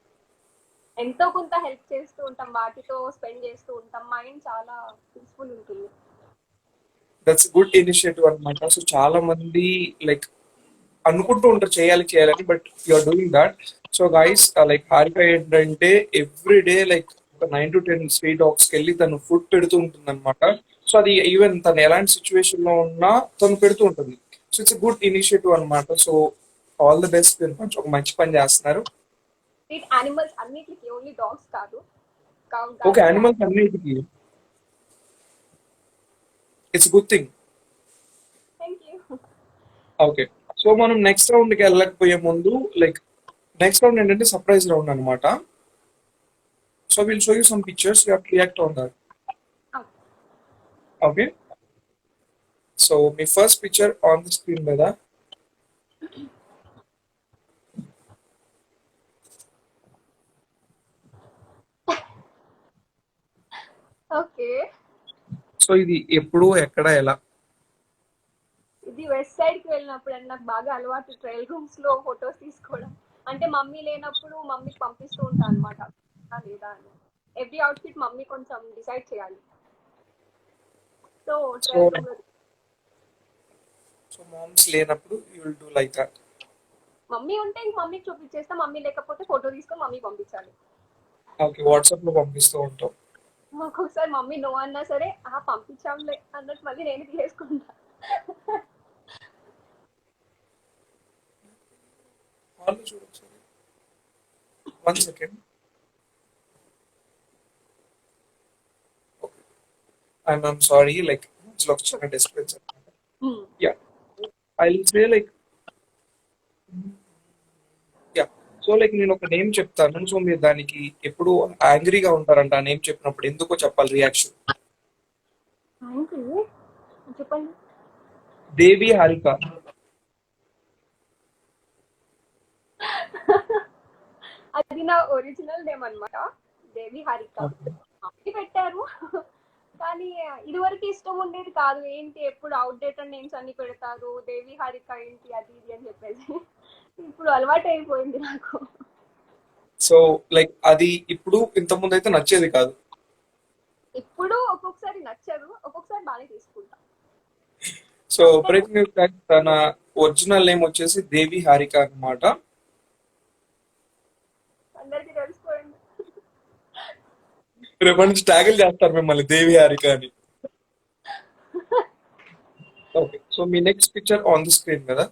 ఎంతో కొంత హెల్ప్ చేస్తూ ఉంటాం, వాటితో స్పెండ్ చేస్తూ ఉంటాం, మైండ్ చాలా పీస్ఫుల్ ఉంటుంది. దట్స్ గుడ్ ఇనిషియేటివ్ అన్నమాట. సో చాలా మంది లైక్ అనుకుంటూ ఉంటారు చేయాలి చేయాలని, but you are doing that. So guys, like Harika ఏంటంటే ఎవ్రీ డే లైక్ ఒక 9 to 10 స్ట్రీట్ డాగ్స్ కి వెళ్ళి తను ఫుడ్ పెడుతూ ఉంటుంది అనమాట. సో అది ఈవెన్ తను ఎలాంటి సిచ్యువేషన్ లో ఉన్నా తను పెడుతూ ఉంటుంది. సో ఇట్స్ గుడ్ ఇనిషియేటివ్ అనమాట. సో ఆల్ ది బెస్ట్, మీరు కొంచెం ఒక మంచి పని చేస్తున్నారు. యానిమల్స్ అన్నిటికి, ఓన్లీ డాగ్స్ కాదు. ఓకే, యానిమల్స్ అన్నిటికి it's good thing. Thank you. Okay, so మనం నెక్స్ట్ రౌండ్ కి వెళ్ళకపోయే ముందు లైక్ నెక్స్ట్ రౌండ్ ఏంటంటే సర్ప్రైజ్ రౌండ్ అనమాట. So will show you some pictures, you have to react on that. Okay, so మీ first picture on the screen మీద. Okay, so ఇది ఎప్పుడు, ఎక్కడ, ఎలా? ఇది వెస్ట్ సైడ్ కి వెళ్ళినప్పుడు అండి. నాకు బాగా అలవాటు ట్రైల్ రూమ్స్ లో ఫొటోస్ తీసుకోవడం. అంటే మమ్మీ లేనప్పుడు మమ్మీకి పంపిస్తూ ఉంటాను అనమాట, లేదా అని. ఎవ్రీ అవుట్ఫిట్ మమ్మీ కొంచెం డిసైడ్ చేయాలి. సో ట్రైల్ రూమ్ లో సో మామ్స్ లేనప్పుడు you will do like that. Mummy ఉంటే ఇంక మమ్మీకి చూపించేస్తా, మమ్మీ లేకపోతే ఫోటో తీసుకొని మమ్మీ పంపించాలి. ఓకే, వాట్సాప్ లో పంపిస్తూ ఉంటాం. ఒక్కొక్కసారి మమ్మీ నో అన్నా సరే పంపించాంలే అన్నట్టు మళ్ళీ నేను తీసుకుంటా. వాళ్ళు చూడొచ్చు. 1 second. I'm sorry, like look at disturbance. Yeah, I'll say like yeah. So like నేను ఒక నేమ్ చెప్తాను, సో మీరు దానికి ఎప్పుడు యాంగ్రీగా ఉంటారంట ఆ నేమ్ చెప్పినప్పుడు. ఎందుకో చెప్పాలి రియాక్షన్. చెప్పండి. దేవి హారిక. నా ఒరిజినల్ నేమ్ అన్నమాట, దేవి హారిక. మమ్మీ పెట్టారు కానీ ఇదివరకు ఇష్టం ఉండేది కాదు. ఏంటి ఎప్పుడు అవుట్డేటెడ్ నేమ్స్ అన్ని పెడతారు, దేవి హారిక ఏంటి అది ఇది అని చెప్పేసి. ఇప్పుడు అలవాటు అయిపోయింది నాకు. సో లైక్ అది ఇప్పుడు ఇంత ముందు అయితే నచ్చేది కాదు. ఇప్పుడు ఒక్కొక్కసారి నచ్చదు, ఒక్కొక్కసారి బాగానే తీసుకుంటా. సో బ్రేకింగ్ న్యూస్ గాయ్స్, తన ఒరిజినల్ నేమ్ వచ్చేసి దేవి హారిక అన్నమాట. అందరికి తెలిసిపోయింది. రేపటి నుంచి ట్యాగిల్ చేస్తారు మిమ్మల్ని దేవి హారిక అని. ఓకే, సో మీ next picture on the screen కదా.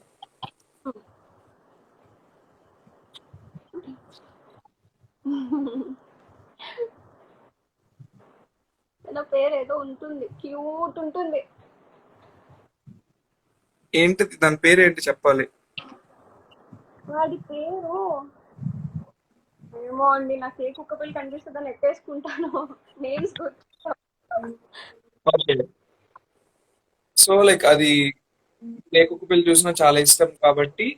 నా పేరు ఏదో ఉంటుంది, క్యూట్ ఉంటుంది. ఏంటిది దాని పేరు ఏంటి చెప్పాలి. వాడి పేరు ఏమో అండి, నాకు ఏ కుక్క పిల్ల కనిపిస్తుందని ఎత్తేసుకుంటాను. నేమ్స్ గుర్తు. ఓకే, సో లైక్ అది ఏ కుక్క పిల్ల చూసినా చాలా ఇష్టం కాబట్టి.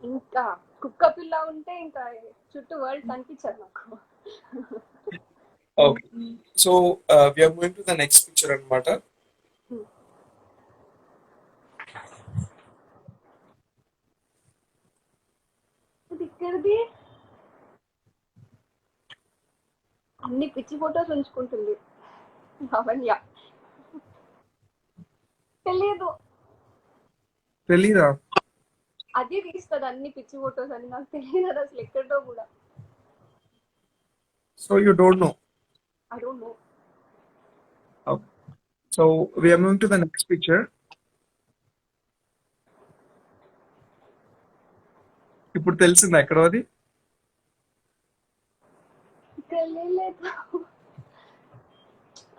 ఇంకా కుక్క పిల్ల ఉంటే ఇంకా చుట్టూ వరల్డ్ కనిపించదు నాకు. Okay, so we're going to the next picture అన్నమాట. ఇది ఇక్కడిది. అన్ని పిచ్చి ఫొటోస్ ఉంచుకుంటుంది లావణ్య. తెలియదు, తెలీదా? అది తీస్తుంది అన్ని పిచ్చి ఫొటోస్ అని. నాకు తెలియదు అది అసలు ఎక్కడో కూడా. So you don't know. I don't know. So we're moving to the next picture. ఇప్పుడు తెలిసిందా ఎక్కడో అది? తెలియలేదు,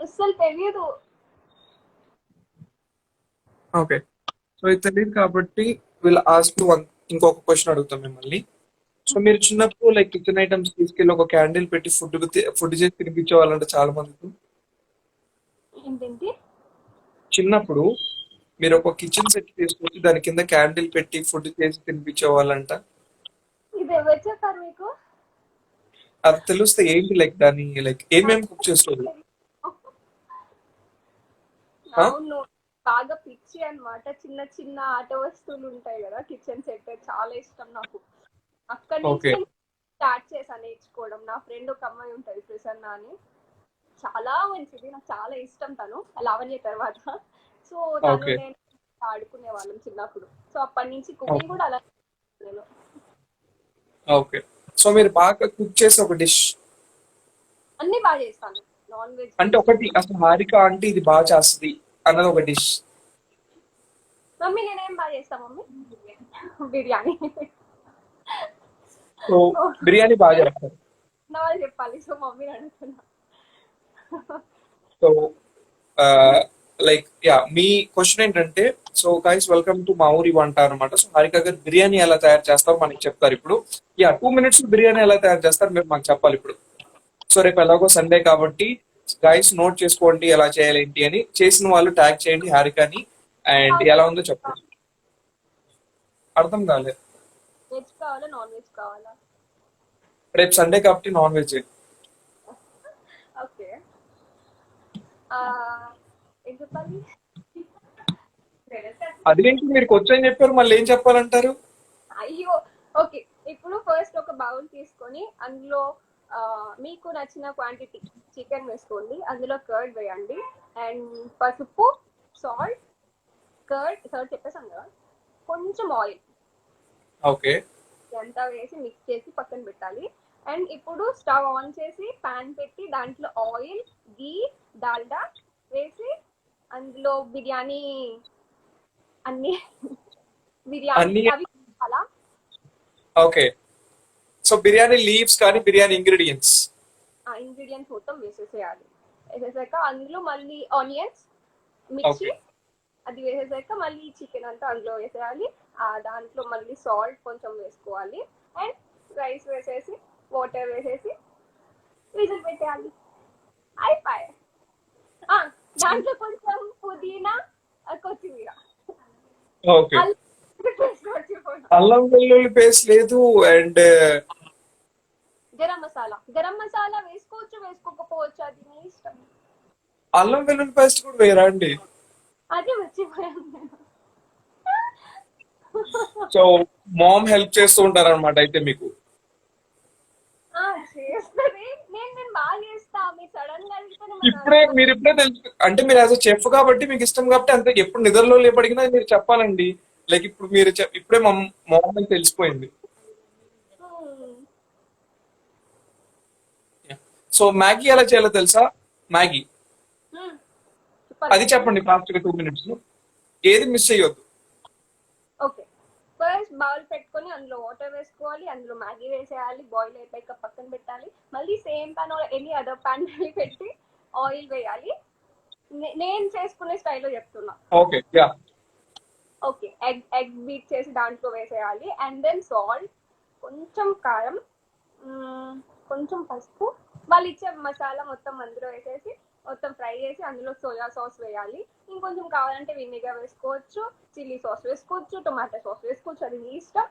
అసలు తెలియదు. ఓకే, సో ఇది తెలియదు కాబట్టి వీళ్ళు ఆస్క్ వన్ ఇంకొక క్వశ్చన్ అడుగుతాం మిమ్మల్ని. సో మీరు చిన్నప్పుడు లైక్ కిచెన్ ఐటమ్స్ తీసుకెళ్ళి ఒక క్యాండిల్ పెట్టి ఫుడ్ చేసి తినిపించే వాళ్ళంటే చాలా మందికి. ఏంటంటే చిన్నప్పుడు మీరు ఒక కిచెన్ సెట్ తీసుకొచ్చి దాని కింద క్యాండిల్ పెట్టి ఫుడ్ చేసి తినిపించే వాళ్ళంట. ఇది ఎవరు చెప్పారు మీకు? అది తెలిస్తే ఏంటి లైక్ దాన్ని లైక్ ఏమేమి కుక్ చేస్తుంది? అవును, బాగా పిచ్చి అన్నమాట. చిన్న చిన్న ఆట వస్తువులు ఉంటాయి కదా, కిచెన్ సెట్ చాలా ఇష్టం నాకు. అక్కడి నుంచి ఓకే, స్టార్ట్ చేశాను నేర్చుకోవడం. నా ఫ్రెండ్ ఒక అమ్మాయి ఉంటది ప్రసన్న అని, చాలా మంచిది, నాకు చాలా ఇష్టం తను, లావణ్య తర్వాత. సో తను ఓకే, నేను ఆడుకునే వాళ్ళం చిన్నప్పుడు. సో అప్పటి నుంచి కుకింగ్ కూడా అలా నేను. ఓకే. సో మీరు బాగా కుక్ చేసే ఒక డిష్ అన్ని బాగా చేస్తాను. నాన్ వెజ్ అంటే ఒకటి అసలు హారిక అంటే ఇది బాగా చేస్తుంది అన్నది ఒక డిష్. మమ్మీ నేనేం బాగా చేస్తా మమ్మీ? బిర్యానీ. సో బిర్యానీ బాగా చేస్తారు. నా వాళ్ళు చెప్పాలి, సో మమ్మీ అడుగుతున్నా. సో లైక్ యా మీ క్వశ్చన్ ఏంటంటే, సో గైస్ వెల్కమ్ టు మా ఊరి వంట అనమాట. సో హారిక గారు బిర్యానీ ఎలా తయారు చేస్తారో మనకి చెప్తారు ఇప్పుడు. యా 2 minutes బిర్యానీ ఎలా తయారు చేస్తారు మీరు మాకు చెప్పాలి ఇప్పుడు. సో రేపు ఎలాగో సండే కాబట్టి గైస్ నోట్ చేసుకోండి ఎలా చేయాలి ఏంటి అని. చేసిన వాళ్ళు ట్యాగ్ చేయండి హారికని. అండ్ ఎలా ఉందో చెప్పండి. అర్థం కాలేదు. వెజ్ కావాలా నాన్ వెజ్ కావాలా? రేపు సండే కాబట్టి నాన్ వెజ్. ఓకే, ఏం చెప్పాలి? అదేంటి మీరు వచ్చని చెప్పారు మళ్ళీ ఏం చెప్పాలంటారు? అయ్యో, ఓకే. ఇప్పుడు ఫస్ట్ ఒక బౌల్ తీసుకొని అందులో మీకు నచ్చిన క్వాంటిటీ చికెన్ వేసుకోండి. అందులో కర్డ్ వేయండి అండ్ పసుపు, సాల్ట్, కర్డ్ చెప్పేసాం కదా, కొంచెం ఆయిల్, ఓకే, అంతా వేసి మిక్స్ చేసి పక్కన పెట్టాలి. అండ్ ఇప్పుడు స్టవ్ ఆన్ చేసి ప్యాన్ పెట్టి దాంట్లో ఆయిల్, గీ, డాల్డా వేసి అందులో బిర్యానీ అన్ని బిర్యానీ అవి అలా. ఓకే. సో బిర్యానీ లీవ్స్ కానీ బిర్యానీ ఇంగ్రీడియంట్స్ మొత్తం వేసేసేయాలి. వేసేసాక అందులో మళ్ళీ ఆనియన్స్, మిర్చి అది వేసేసాక మళ్ళీ చికెన్ అంతా అందులో వేసేయాలి. దాంట్లో మళ్ళీ సాల్ట్ కొంచెం వేసుకోవాలి అండ్ రైస్ వేసేసి వాటర్ వేసేసి విజిల్ పెట్టేయాలి. అయిపోయి. దాంట్లో కొంచెం పుదీనా, కొత్తిమీర, ఓకే. అల్లం పేస్ట్ మర్చిపోయినా. అల్లం వెల్లుల్లి పేస్ట్ లేదు. అండ్ గరం మసాలా వేసుకోవచ్చు, వేసుకోకపోవచ్చు, అది మీ ఇష్టం. అల్లం వెల్లుల్లి పేస్ట్ కూడా వేరా అండి? అది మర్చిపోయాను నేను. సో మామ్ హెల్ప్ చేస్తూ ఉంటారు అనమాట అయితే మీకు. ఆ, చేస్తది. నేను బాగా చేస్తా. మీరు సడన్ గా అడిగితేనే మీరు ఇప్పుడే తెలుసు అంటే మీరు యాజ్ చెఫ్ కాబట్టి మీకు ఇష్టం కాబట్టి అంతే. ఎప్పుడు నిద్రలో లేపడిగినా మీరు చెప్పాలండి. లైక్ ఇప్పుడు మీరు ఇప్పుడే మా మామ్ అని తెలిసిపోయింది. సో మ్యాగీ ఎలా చేయాలో తెలుసా? మ్యాగీ అది చెప్పండి ఫాస్ట్ గా 2 minutes లో. ఏది మిస్ చేయొద్దు. ఓకే, ఫస్ట్ బౌల్ పెట్టుకొని అందులో వాటర్ వేసుకోవాలి, అందులో మ్యాగీ వేసేయాలి, బాయిల్ అయిపోయాక పక్కన పెట్టాలి. మళ్ళీ same pan any other pan పెట్టి ఆయిల్ వేయాలి. నేను చేసుకునే స్టైల్లో చెప్తున్నా. Okay yeah. Okay, egg beat చేసి దాంట్లో వేసేయాలి. అండ్ దెన్ సాల్ట్, కొంచెం కారం, కొంచెం పసుపు, వాళ్ళు ఇచ్చే మసాలా మొత్తం అందులో వేసేసి మొత్తం ఫ్రై చేసి అందులో సోయా సాస్ వేయాలి. ఇంకొంచెం కావాలంటే వినిగర్ వేసుకోవచ్చు, చిల్లీ సాస్ వేసుకోవచ్చు, టొమాటో సాస్ వేసుకోవచ్చు, అది మీ ఇష్టం.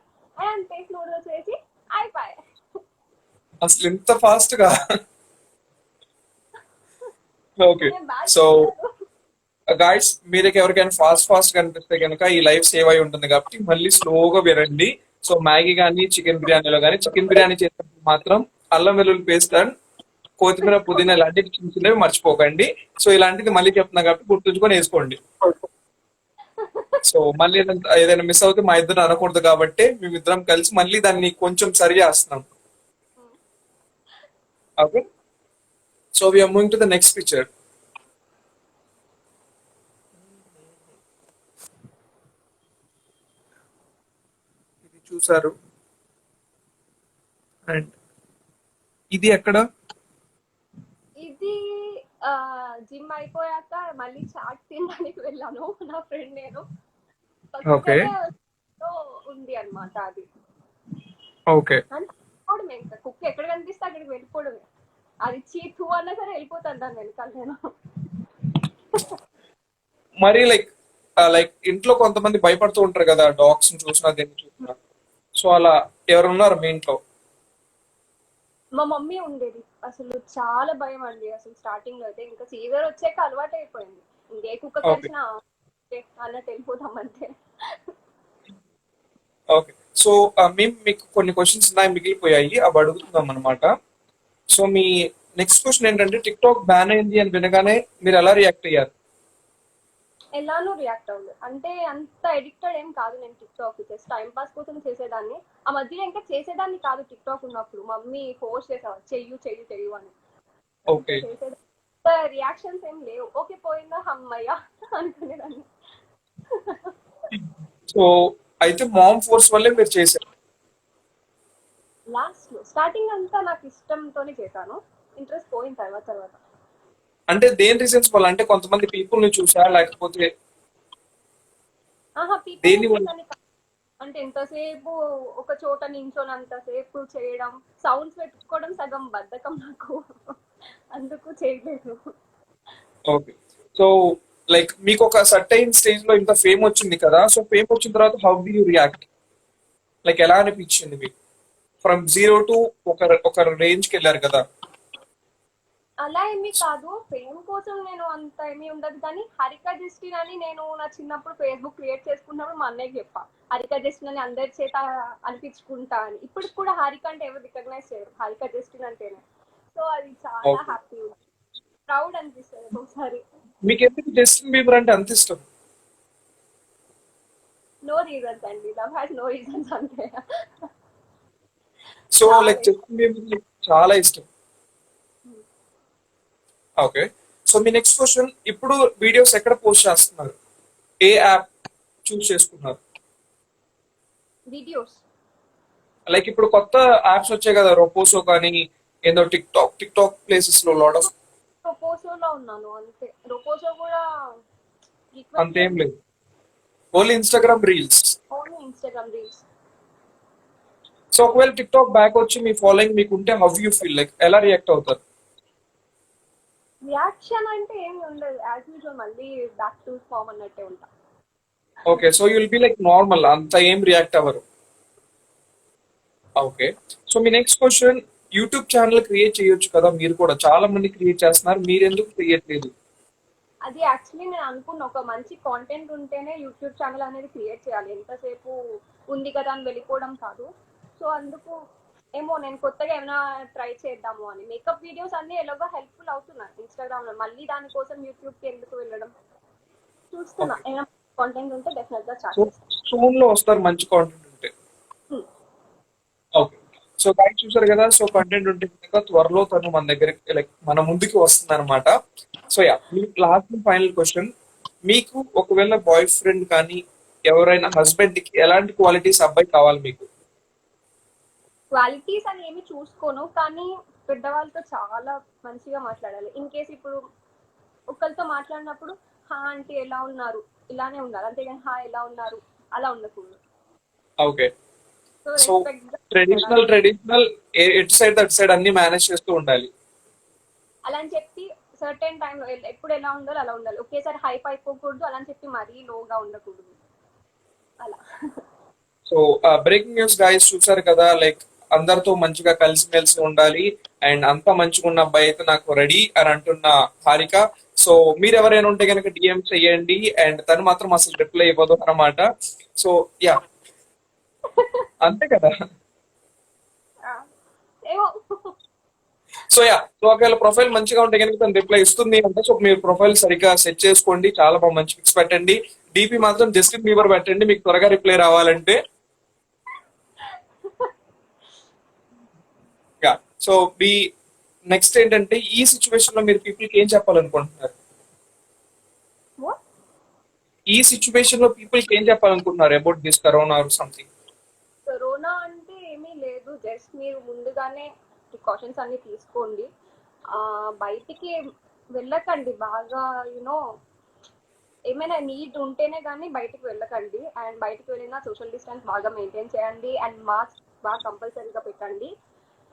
అంతే, నూడిల్స్ వేసి అయిపోయాయి. అసలు ఇంత ఫాస్ట్ గా? ఓకే, సో గాయ్స్ మీరు ఎవరికైనా ఫాస్ట్ కనిపిస్తే కనుక ఈ లైఫ్ సేవ్ అయి ఉంటుంది కాబట్టి మళ్ళీ స్లోగా వినండి. సో మ్యాగీ కానీ చికెన్ బిర్యానీలో కానీ, చికెన్ బిర్యానీ చేసినప్పుడు మాత్రం అల్లం వెల్లుల్లి పేస్ట్ అండ్ కొత్తిమీర పుదీనా ఇలాంటివి చిన్న చిన్నవి మర్చిపోకండి. సో ఇలాంటిది మళ్ళీ చెప్తున్నా కాబట్టి గుర్తుంచుకొని వేసుకోండి. సో మళ్ళీ ఏదైనా మిస్ అవుతే మా ఇద్దరు అనకూడదు కాబట్టి మేమిద్దరం కలిసి మళ్ళీ దాన్ని కొంచెం సరి చేస్తున్నాం. Okay, so we're moving to the next picture. ఇది చూసారు. అండ్ ఇది ఎక్కడ? ఇది జిమ్ అయిపోయాక మళ్ళీ చాట్ తినడానికి వెళ్ళాను నా ఫ్రెండ్ నేను. ఓకే ఉంది అనమాట అది. ఓకే, ఇంకా కుక్ ఎక్కడ కనిపిస్తే అక్కడికి వెళ్ళిపోవడమే. అది చీతు అన్నా సరే వెళ్ళిపోతాను దాని వెనకాల నేను. మరి లైక్ ఇంట్లో కొంతమంది భయపడుతూ ఉంటారు కదా డాగ్స్ చూసినా దేన్ని చూసినా. సో అలా ఎవరున్నారు మీ ఇంట్లో? మా మమ్మీ ఉండేది. అసలు చాలా భయం అండి అసలు స్టార్టింగ్ లో అయితే. ఇంకా సీజర్ వచ్చాక అలవాటు అయిపోయింది. ఇంకే కుక్క కలిసినా అన్నట్టు వెళ్ళిపోతాం అంతే. ఓకే, సో మేము మీకు కొన్ని క్వశ్చన్స్ ఉన్నాయి మిగిలిపోయాయి, అవి అడుగుతున్నాం అనమాట. సో మీ నెక్స్ట్ క్వశ్చన్ ఏంటంటే టిక్ టాక్ బ్యాన్ అయింది అని వినగానే మీరు ఎలా రియాక్ట్ అయ్యారు? ఎలానో రియాక్ట్ అవ్వలేదు. అంటే అంత ఎడిక్టెడ్ ఏం కాదు నేను tick talk. Just time pass కోసం చేసేదాన్ని. ఆ మధ్యలో ఇంకా చేసేదాన్ని కాదు టిక్ టాక్ ఉన్నప్పుడు. మమ్మీ ఫోర్స్ చేసేవారు, చెయ్యు అని. ఓకే, రియాక్షన్స్ ఏం లేవు. ఓకే పోయిందా అమ్మయ్య అనుకునేదాన్ని. సో అయితే మామ్ ఫోర్స్ వల్లే మీరు చేశారు? లాస్ట్ లో స్టార్టింగ్ అంతా నాకు ఇష్టంతోనే చేశాను. ఇంట్రెస్ట్ పోయిన తర్వాత అంటే దేని రీజన్స్ వల్ల? అంటే కొంతమంది పీపుల్ ని చూసా లేకపోతే దేని వల్ల? అంటే ఎంతసేపు ఒక చోట నించొని అంతసేపు చేయడం, సౌండ్స్ పెట్టుకోవడం సగం బద్ధకం నాకు. అందుకు చేయలేదు. ఓకే, సో లైక్ మీకు ఒక సర్టైన్ స్టేజ్ లో ఇంత ఫేమ్ వచ్చింది కదా. సో ఫేమ్ వచ్చిన తర్వాత how do you react? Like ఎలా అనిపించింది మీకు? ఫ్రమ్ 0 to ఒక రేంజ్ కి వెళ్ళారు కదా. అలా ఏమీ కాదు, ఫేమ్ కోసం నేను అంత ఏమీ ఉండదు. కానీ హరిక జస్టిన్ అని నేను నా చిన్నప్పుడు ఫేస్బుక్ క్రియేట్ చేసుకున్నప్పుడు మా అన్నయ్యకి చెప్పా, హరిక జస్టిన్ అని అందరి చేత అనిపించుకుంటా అని. ఇప్పుడు కూడా హరిక అంటే ఎవరు రికగ్నైజ్ చేయరు, హరిక జస్టిన్ అంటేనే. సో అది చాలా హ్యాపీ, ప్రౌడ్ అనిపిస్తుంది ఒకసారి. మీకు ఎందుకు జస్టిన్ బీబర్ అంటే అంత ఇష్టం? నో రీజన్స్ అండి, లవ్ హ్యాస్ నో రీజన్స్ అంతే. సో లైక్ జస్టిన్ బీబర్ చాలా ఇష్టం. ఓకే, సో మీ నెక్స్ట్ క్వశ్చన్, ఇప్పుడు వీడియోస్ ఎక్కడ పోస్ట్ చేస్తున్నారు? ఏ యాప్ చూస్ చేసుకున్నారు? వీడియోస్ లైక్ ఇప్పుడు కొత్త యాప్స్ వచ్చాయి కదా, రోపోసో కానీ ఏదో టిక్ టాక్ ప్లేసెస్ లో లాట్ ఆఫ్. రోపోసోలో ఉన్నాను అంతే. రోపోసో కూడా అంతేం లేదు, ఓన్లీ ఇన్స్టాగ్రామ్ రీల్స్. సో ఒకవేళ టిక్ టాక్ బ్యాక్ వచ్చి మీ ఫాలోయింగ్ మీకు ఉంటే హౌ యూ ఫీల్? లైక్ ఎలా రియాక్ట్ అవుతారు? రియాక్షన్ అంటే ఏమి ఉండదు, యాజ్ యూజువల్ మళ్ళీ బ్యాక్ టు ఫామ్ అన్నట్టే ఉంటా. Okay, so you'll be like normal, అంత ఏం రియాక్ట్ అవ్వరు? ఓకే. సో మీ next question, YouTube channel create చేయొచ్చు కదా మీరు కూడా, చాలా మంది క్రియేట్ చేస్తున్నారు, మీరు ఎందుకు చేయట్లేదు? అది యాక్చువల్లీ నేను అనుకున్న ఒక మంచి కాంటెంట్ ఉంటేనే యూట్యూబ్ ఛానల్ అనేది క్రియేట్ చేయాలి, ఎంతసేపు ఉంది కదా అని వెళ్ళిపోవడం కాదు. సో అందుకు ఏమో నేను కొత్తగా ఏమైనా ట్రై చేద్దాము అని. మేకప్ వీడియోస్ అన్ని ఎలాగో హెల్ప్ఫుల్ అవుతున్నాయి ఇన్స్టాగ్రామ్ లో, మళ్ళీ దానికోసం యూట్యూబ్ కి ఎందుకు వెళ్ళడం. చూస్తున్నా ఏమైనా కాంటెంట్ ఉంటే డెఫినెట్ గా స్టార్ట్ సో చేస్తాను. సూన్ లో వస్తారు మంచి కాంటెంట్ ఉంటే. ఓకే. సో గైస్ చూసారు కదా, సో కంటెంట్ ఉంటే కనుక త్వరలో తను మన దగ్గర లైక్ మన ముందుకి వస్తుంది అనమాట. సో యా, మీ లాస్ట్ ఫైనల్ క్వశ్చన్, మీకు ఒకవేళ బాయ్ ఫ్రెండ్ కానీ ఎవరైనా హస్బెండ్ కి ఎలాంటి క్వాలిటీస్ అబ్బాయి కావాలి మీకు? క్వాలిటీస్ అని ఏమి చూసుకోను, కానీ పెద్దవాళ్ళతో చాలా మంచిగా మాట్లాడాలి. ఇన్ కేస్ ఇప్పుడు ఒకరితో మాట్లాడినప్పుడు హా అంటే ఎలా ఉన్నారు ఇలానే ఉండాలి, అంతేగాని హా ఎలా ఉన్నారు అలా ఉండకూడదు. Okay. So so respect traditional ఎటు సైడ్ అటు సైడ్ అన్ని మేనేజ్ చేస్తూ ఉండాలి. అలా అని చెప్పి సర్టెన్ టైంలో ఎప్పుడు ఎలా ఉండాలో అలా ఉండాలి. ఒకేసారి హైప్ అయిపోకూడదు, అలా అని చెప్పి మరీ లోగా ఉండకూడదు అలా. సో బ్రేకింగ్ న్యూస్ గైస్ చూసారు కదా, లైక్ అందరితో మంచిగా కలిసిమెలిసి ఉండాలి అండ్ అంత మంచిగా ఉన్న అబ్బాయి అయితే నాకు రెడీ అని అంటున్న హారిక. సో మీరు ఎవరైనా ఉంటే కనుక డిఎం చెయ్యండి, అండ్ తను మాత్రం అసలు రిప్లై ఇవ్వదు అన్నమాట. సో యా, అంతే కదా. ఆ, ఏమో సో యా, సో ఒకవేళ ప్రొఫైల్ మంచిగా ఉంటే కనుక తను రిప్లై ఇస్తుంది అంటే, సో మీరు ప్రొఫైల్ సరిగ్గా సెట్ చేసుకోండి, చాలా బాగా మంచి పిక్స్ పెట్టండి, డిపి మాత్రం జస్టిన్ బీబర్ పెట్టండి మీకు త్వరగా రిప్లై రావాలంటే. యా, సో మీ నెక్స్ట్ ఏంటంటే, ఈ సిచ్యువేషన్ లో మీరు పీపుల్ కి ఏం చెప్పాలనుకుంటున్నారు? What? ఈ సిచ్యువేషన్ లో పీపుల్ కి ఏం చెప్పాలనుకుంటున్నారు about this corona or something? Corona అంటే ఏమీ లేదు, జస్ట్ మీరు ముందుగానే ప్రికాషన్స్ అన్ని తీసుకోండి. బయటికి వెళ్ళకండి బాగా, యూనో ఏమైనా నీడ్ ఉంటేనే కానీ బయటికి వెళ్ళకండి. అండ్ బయటికి వెళ్ళినా సోషల్ డిస్టెన్స్ బాగా మెయింటైన్ చేయండి, అండ్ మాస్క్ బాగా కంపల్సరీగా పెట్టండి.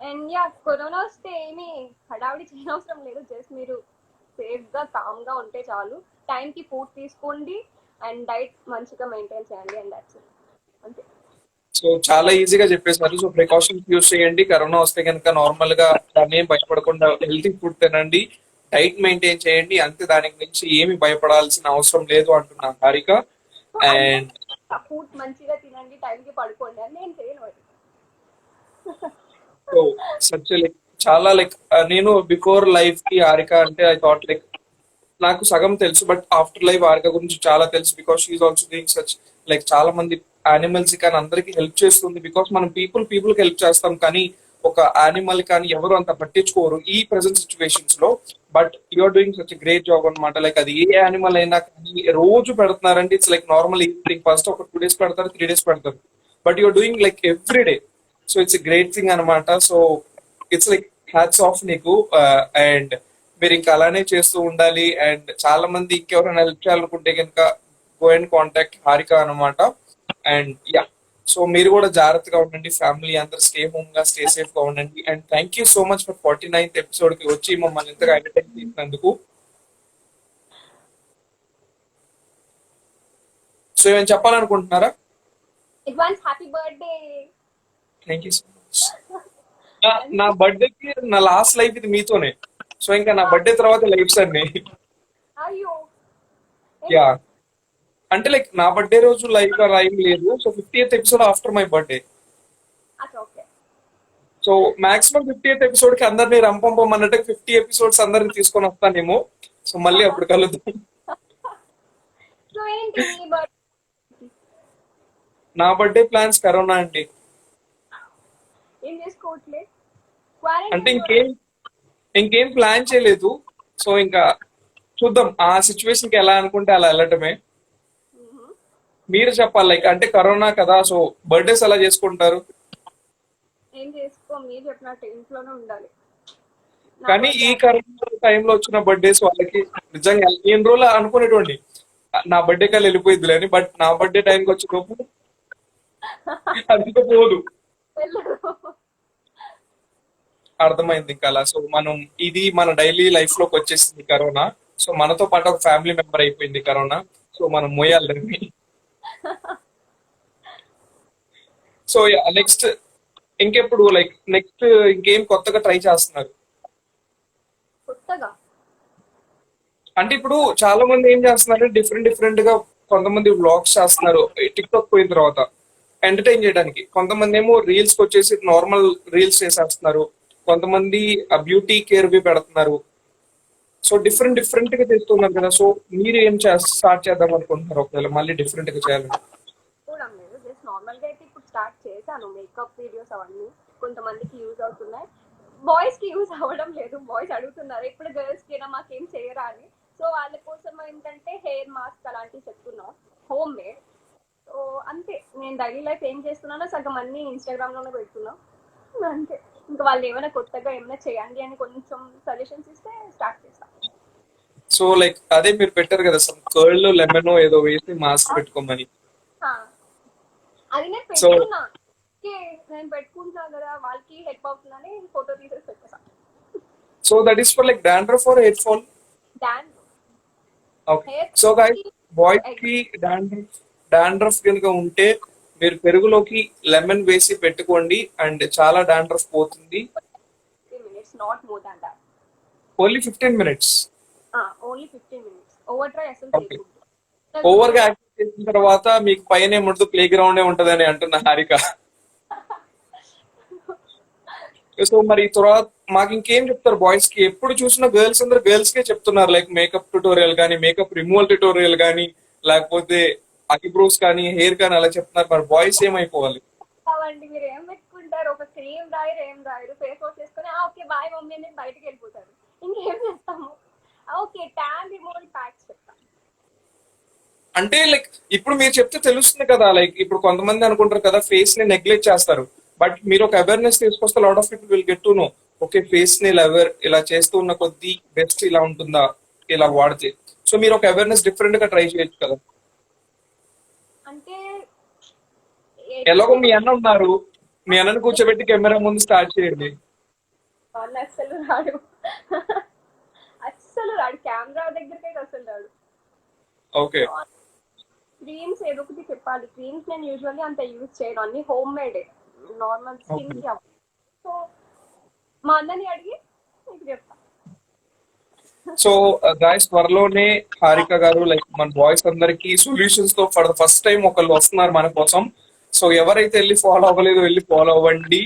అండ్ యా, కరోనా వస్తే ఏమీ హడావిడి చేయనవసరం లేదు, జస్ట్ మీరు సేఫ్గా కామ్గా ఉంటే చాలు. టైంకి ఫుడ్ తీసుకోండి అండ్ డైట్ మంచిగా మెయింటైన్ చేయండి, అండ్ దట్స్ ఇట్, అంతే. సో చాలా ఈజీగా చెప్పేశారు. సో ప్రికాషన్స్ యూజ్ చేయండి, కరోనా వస్తే కనుక నార్మల్ గా దాన్ని ఏం భయపడకుండా హెల్తీ ఫుడ్ తినండి, డైట్ మెయింటైన్ చేయండి, అంతే, దానికి నుంచి ఏమి భయపడాల్సిన అవసరం లేదు అంటున్నా హారిక. అండ్ ఫుడ్ మంచిగా తినండి, టైంకి పడుకోండి అని నేను చేయను అది. సో సచ్ లైక్ చాలా లైక్ నేను బిఫోర్ లైఫ్ కి హారిక అంటే ఐ థాట్ లైక్ నాకు సగం తెలుసు, బట్ ఆఫ్టర్ లైఫ్ హారిక గురించి చాలా తెలుసు, because she also doing such like చాలా మంది యానిమల్స్ కానీ అందరికి హెల్ప్ చేస్తుంది. బికాస్ మనం పీపుల్ కి హెల్ప్ చేస్తాం, కానీ ఒక యానిమల్ కానీ ఎవరు అంత పట్టించుకోరు ఈ ప్రెసెంట్ సిచ్యువేషన్స్ లో. But you're doing such great job అనమాట. లైక్ అది ఏ యానిమల్ అయినా కానీ రోజు పెడుతున్నారంటే it's like normal evening first ఒక 2 days పెడతారు, 3 days పెడతారు, but you're doing like every day. So it's great thing అనమాట. So it's like hats off నీకు. అండ్ మీరు ఇంకా అలానే చేస్తూ ఉండాలి. అండ్ చాలా మంది ఇంకెవరైనా హెల్ప్ చేయాలనుకుంటే కనుక గో అండ్ కాంటాక్ట్ హారిక అనమాట. అండ్ యా, సో మీరు కూడా జాగ్రత్తగా ఉండండి, ఫ్యామిలీ అందరు స్టే హోమ్ గా స్టే సేఫ్ గా ఉండండి. And thank you so much for 49th episode కి వచ్చి మమ్మల్ని ఎంతగా ఎంటర్టైన్ చేసినందుకు. సో ఏమైనా చెప్పాలనుకుంటున్నారా? Advance happy birthday. Thank you so much. నా బర్త్డేకి నా లాస్ట్ లైఫ్ ఇది మీతోనే. సో ఇంకా నా బర్త్డే తర్వాత లైఫ్స్ అన్ని. అయ్యో, యా, అంటే లైక్ నా బర్త్డే రోజు లైవ్ ఏం లేదు. So 50th episode after my birthday. అచ్చా, okay. So maximum 50th episode కి అందరినీ రంపంపమన్నట్టు 50 ఎపిసోడ్స్ అందరిని తీసుకొని వస్తానేమో. సో మళ్ళీ అప్పుడు కలుద్దాం. సో ఏంటి మీ బర్త్డే? నా బర్త్డే ప్లాన్స్ కరోనా అండి. ఏం చేసుకోవట్లే, అంటే క్వారంటైన్. ఇంకేం ప్లాన్ చేయలేదు. సో ఇంకా చూద్దాం, ఆ సిచ్యువేషన్ కి ఎలా అనుకుంటే అలా వెళ్ళటమే. మీరు చెప్పాలి, లైక్ అంటే కరోనా కదా, సో బర్త్డేస్ ఎలా చేసుకుంటారు? ఏం చేసుకో, మీరు చెప్పినట్టు ఇంట్లోనే ఉండాలి. కానీ ఈ కరోనా టైంలో వచ్చిన బర్త్డేస్ వాళ్ళకి నిజంగా ఎన్ని రోజులు అనుకునేటోండి నా బర్త్డే కల్లా వెళ్ళిపోయింది అని, బట్ నా బర్త్డే టైంకి వచ్చినప్పుడు అది పోదు, అర్థమైంది ఇంకా అలా. సో మనం ఇది మన డైలీ లైఫ్ లోకి వచ్చేసింది కరోనా. సో మనతో పాటు ఒక ఫ్యామిలీ మెంబర్ అయిపోయింది కరోనా. సో మనం మోయాలి దాన్ని. సో నెక్స్ట్ ఇంకెప్పుడు లైక్ నెక్స్ట్ ఇంకేం కొత్తగా ట్రై చేస్తున్నారు? కొత్తగా అంటే ఇప్పుడు చాలా మంది ఏం చేస్తున్నారు, డిఫరెంట్ డిఫరెంట్ గా కొంతమంది వ్లాగ్స్ చేస్తున్నారు టిక్ టాక్ పోయిన తర్వాత ఎంటర్టైన్ చేయడానికి. కొంతమంది ఏమో రీల్స్ కి వచ్చేసి నార్మల్ రీల్స్ చేసేస్తున్నారు. కొంతమంది ఆ బ్యూటీ కేర్ వి పెడుతున్నారు. సో డిఫరెంట్ డిఫరెంట్ గా చేస్తున్నారు కదా. సో మీరు ఏం స్టార్ట్ చేద్దాం అనుకుంటున్నారు ఒకవేళ మళ్ళీ డిఫరెంట్ గా చేయాలని? చూడం లేదు, జస్ట్ నార్మల్ గా అయితే ఇప్పుడు స్టార్ట్ చేశాను మేకప్ వీడియోస్ అవన్నీ. కొంతమందికి యూజ్ అవుతున్నాయి, బాయ్స్ కి యూజ్ అవ్వడం లేదు. బాయ్స్ అడుగుతున్నారు ఇప్పుడు గర్ల్స్ కి మాకేం చేయరా అని. సో వాళ్ళ కోసం ఏంటంటే హెయిర్ మాస్క్ అలాంటివి చెప్తున్నాం, హోమ్ మేడ్. సో అంతే, నేను డైలీ లైఫ్ ఏం చేస్తున్నానో సగం అన్ని ఇన్స్టాగ్రామ్ లోనే పెడుతున్నా అంతే. ఇంకా వాళ్ళు ఏమైనా కొత్తగా ఏమైనా చేయండి అని కొంచెం సజెషన్స్ ఇస్తే స్టార్ట్ చేస్తాం. సో లైక్ అదే మీరు పెట్టారు కదా, సమ్ కర్డ్ లెమన్ ఏదో వేసి మాస్క్ పెట్టుకోమని. అది నేను సో పెట్టుకున్నా, నేను పెట్టుకుంటున్నా కదా వాళ్ళకి హెల్ప్ అవుతుందని ఫోటో తీసేసి పెట్టేసా. So that is for like dandruff or hair fall? Done okay. Hair so guys, boys కి డాండ్రఫ్ కనుక ఉంటే మీరు పెరుగులోకి లెమన్ వేసి పెట్టుకోండి అండ్ చాలా డాండ్రఫ్ పోతుంది. 15 minutes, not more than that. Only 15 minutes. Only 15 minutes. Over try అసలు ఓకే. చేయకూడదు. ఓవర్ గా యాక్టివ్ చేసిన తర్వాత మీకు పైన ఉండదు, ప్లే గ్రౌండ్ ఉంటదని అంటున్న హారిక. సో మరి తర్వాత మాకు ఇంకేం చెప్తారు బాయ్స్ కి? ఎప్పుడు చూసినా గర్ల్స్ అందరు గర్ల్స్ కే చెప్తున్నారు, లైక్ మేకప్ ట్యూటోరియల్ కానీ, మేకప్ రిమూవల్ ట్యూటోరియల్ కానీ, లేకపోతే ఐబ్రోస్ కానీ, హెయిర్ కానీ అలా చెప్తున్నారు. మరి బాయ్స్ ఏమైపోవాలి? కావండి, మీరు ఏం పెట్టుకుంటారు? ఒక క్రీమ్ రాయరు, ఏం రాయరు, ఫేస్ వాష్ చేసుకుని ఓకే బాయ్ మమ్మీ అని బయటకు వెళ్ళిపోతారు. ఇంకేం చేస్తాము? ఓకే ట్యాన్ రిమూవల్ ప్యాక్స్ చెప్తాం. అంటే లైక్ ఇప్పుడు మీరు చెప్తే తెలుస్తుంది కదా, లైక్ ఇప్పుడు కొంతమంది అనుకుంటారు కదా ఫేస్ ని నెగ్లెక్ట్ చేస్తారు. బట్ మీరు ఒక అవేర్నెస్ తీసుకొస్తే lot of people will get to know, okay face ని ఇలా చేస్తూ ఉన్న కొద్దీ బెస్ట్ ఇలా ఉంటుందా ఇలా వాడితే. సో మీరు ఒక అవేర్నెస్ డిఫరెంట్ గా ట్రై చేయొచ్చు కదా. అంటే ఎలాగో మీ అన్న ఉన్నారు, మీ అన్నను కూర్చోబెట్టి కెమెరా ముందు స్టార్ట్ చేయండి. వాళ్ళు అస్సలు రాడు, అస్సలు రాడు, కెమెరా దగ్గరికి అసలు రాడు. ఓకే. క్రీమ్స్ ఏదో ఒకటి చెప్పాలి. క్రీమ్స్ నేను యూజువల్లీ అంత యూజ్ చేయను, అన్ని హోమ్ మేడ్, నార్మల్ స్కిన్ కి. సో మా అన్నని అడిగి మీకు చెప్తా. సో గాయస్, త్వరలోనే హారిక గారు లైక్ మన బాయ్స్ అందరికి సొల్యూషన్స్ తో ఫర్ ద ఫస్ట్ టైం ఒకళ్ళు వస్తున్నారు మన కోసం. సో ఎవరైతే వెళ్ళి ఫాలో అవ్వలేదో వెళ్ళి ఫాలో అవ్వండి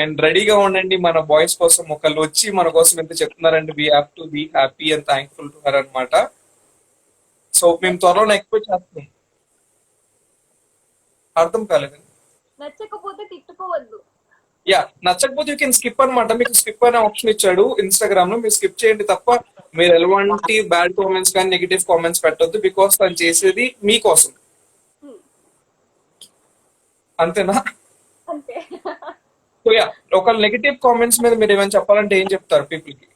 అండ్ రెడీగా ఉండండి. మన బాయ్స్ కోసం ఒకళ్ళు వచ్చి మన కోసం ఎంత చెప్తున్నారండి, we have to be happy and thankful to her అనమాట. సో మేము త్వరలో ఎక్స్పెక్ట్ చేస్తాం. అర్థం కాలేదు. నచ్చకపోతే తిట్టుకోవద్దు. యా, నచ్చకపోతే యూ కెన్ స్కిప్ అనమాట. మీకు స్కిప్ అనే ఆప్షన్ ఇచ్చాడు ఇన్స్టాగ్రామ్ లో, మీరు స్కిప్ చేయండి తప్ప మీరు ఎలాంటి బ్యాడ్ కామెంట్స్ కానీ నెగిటివ్ కామెంట్స్ పెట్టొద్దు. బికాస్ తను చేసేది మీకోసం. అంతేనా? అంతే. సో యా, ఒక నెగిటివ్ కామెంట్స్ మీద మీరు ఏమైనా చెప్పాలంటే ఏం చెప్తారు పీపుల్ కి?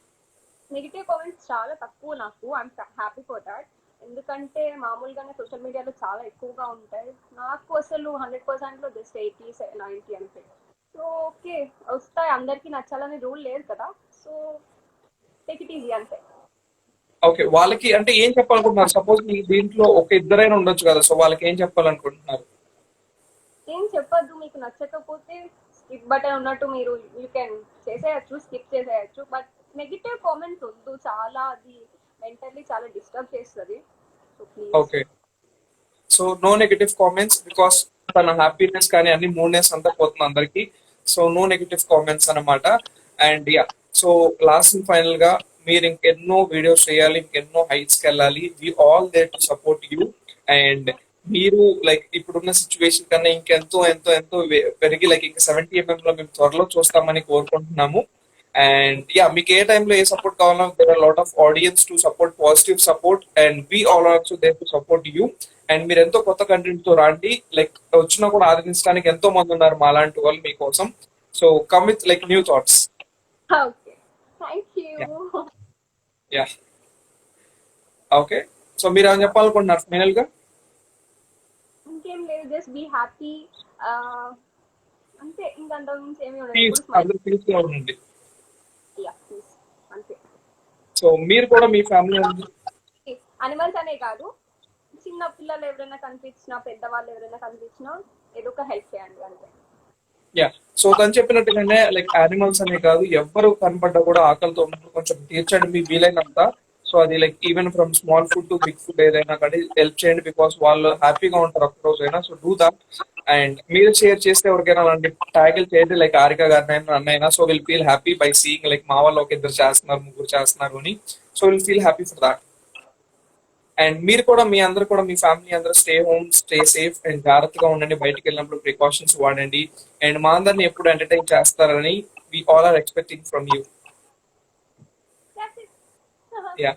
నెగిటివ్ కామెంట్స్ చాలా తక్కువ నాకు, ఐఎమ్ హ్యాపీ ఫర్ దాట్. ఎందుకంటే మామూలుగానే సోషల్ మీడియాలో చాలా ఎక్కువగా ఉంటాయి. నాకు అసలు 100% లో జస్ట్ 80-90 అంతే. సో ఓకే వస్తాయి, అందరికి నచ్చాలని రూల్ లేదు కదా. సో టేక్ ఇట్ ఈజీ అంతే. ఓకే, వాళ్ళకి అంటే ఏం చెప్పాలనుకుంటున్నారు? సపోజ్ మీ దీంట్లో ఒక ఇద్దరైనా ఉండొచ్చు కదా, సో వాళ్ళకి ఏం చెప్పాలనుకుంటున్నారు? ఏం చెప్పద్దు, మీకు నచ్చకపోతే స్కిప్ బటన్ ఉన్నట్టు మీరు యూ కెన్ చేసేయచ్చు, స్కిప్ చేసేయచ్చు. బట్ నెగిటివ్ కామెంట్స్ వద్దు, చాలా అది మెంటల్లీ చాలా డిస్టర్బ్ చేస్తుంది. So please. Okay. So no negative comments, because తన హ్యాపీనెస్ కానీ అన్ని మూడ్నెస్ అంతా పోతుంది అందరికి. సో నో నెగటివ్ కామెంట్స్ అనమాట. And yeah, so last and final గా మీరు ఇంకెన్నో వీడియోస్ చేయాలి, ఇంకెన్నో హైట్స్ కి వెళ్ళాలి. We all there to support you. And మీరు లైక్ ఇప్పుడున్న సిచ్యువేషన్ కన్నా ఇంకెంతో ఎంతో ఎంతో పెరిగి లైక్ ఇంకా 70 mm లో మేము త్వరలో చూస్తామని కోరుకుంటున్నాము. అండ్ యా, మీకు ఏ టైంలో ఏ సపోర్ట్ కావాలో there are lot of audience to support, positive support, and we all also there to support you. And మీరు ఎంతో కొత్త కంటెంట్ తో రండి, లైక్ వచ్చినా కూడా ఆదరించడానికి ఎంతో మంది ఉన్నారు మాలాంటి వాళ్ళు మీకోసం. So come with like new thoughts. Okay, thank you. Yeah, okay. So మీరు ఏమైనా చెప్పాలనుకుంటున్నారు ఫైనల్ గా? ఇంకేం లేదు, జస్ట్ బీ హ్యాపీ అంతే. ఇంకా అంత మించి ఏమీ ప్లీజ్ ఉండదు. అందరూ పీస్ గా ఉండండి. అంతే. సో మీరు కూడా మీ ఫ్యామిలీ అనిమల్స్ అనే కాదు, చిన్న పిల్లలు ఎవరైనా కనిపించినా, పెద్దవాళ్ళు ఎవరైనా కనిపించినా ఏదో ఒక హెల్ప్ చేయండి అంతే. యా. సో తను చెప్పినట్టుగానే లైక్ యానిమల్స్ అనే కాదు, ఎవ్వరు కనపడ్డా కూడా ఆకలితో ఉన్నప్పుడు కొంచెం తీర్చండి మీ వీలైనంత. సో అది like even from small food to big food ఏదైనా కానీ హెల్ప్ చేయండి, బికాస్ వాళ్ళు హ్యాపీగా ఉంటారు ఒక్క రోజైనా. So do that. అండ్ మీరు షేర్ చేస్తే ఎవరికైనా అలాంటి ట్యాగిల్ చేయండి, లైక్ హారిక గారినైనా అన్నైనా. So will feel happy by seeing like మా వాళ్ళు ఒక ఇద్దరు చేస్తున్నారు, ముగ్గురు చేస్తున్నారు అని. So will feel happy for that. And మీరు కూడా మీ అందరు కూడా మీ ఫ్యామిలీ అందరూ stay home, stay safe and జాగ్రత్తగా ఉండండి. బయటికి వెళ్ళినప్పుడు ప్రికాషన్స్ వాడండి. అండ్ మా అందరిని ఎప్పుడు ఎంటర్టైన్ చేస్తారని we all are expecting from you. That's it. Yeah.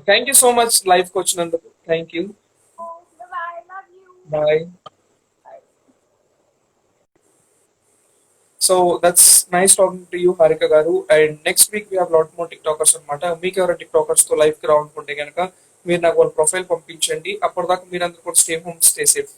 Thank you so much live కి వచ్చినందుకు. Thank you. Bye-bye. Love you. Bye. Bye. So that's nice talking to you Harika గారు. And next week we have lot more TikTokers అనమాట. మీకు ఎవరైనా tick talkers తో life కి రావాలనుకుంటే కనుక మీరు నాకు వాళ్ళ ప్రొఫైల్ పంపించండి. అప్పటిదాకా మీరందరూ కూడా స్టే హోమ్, స్టే సేఫ్.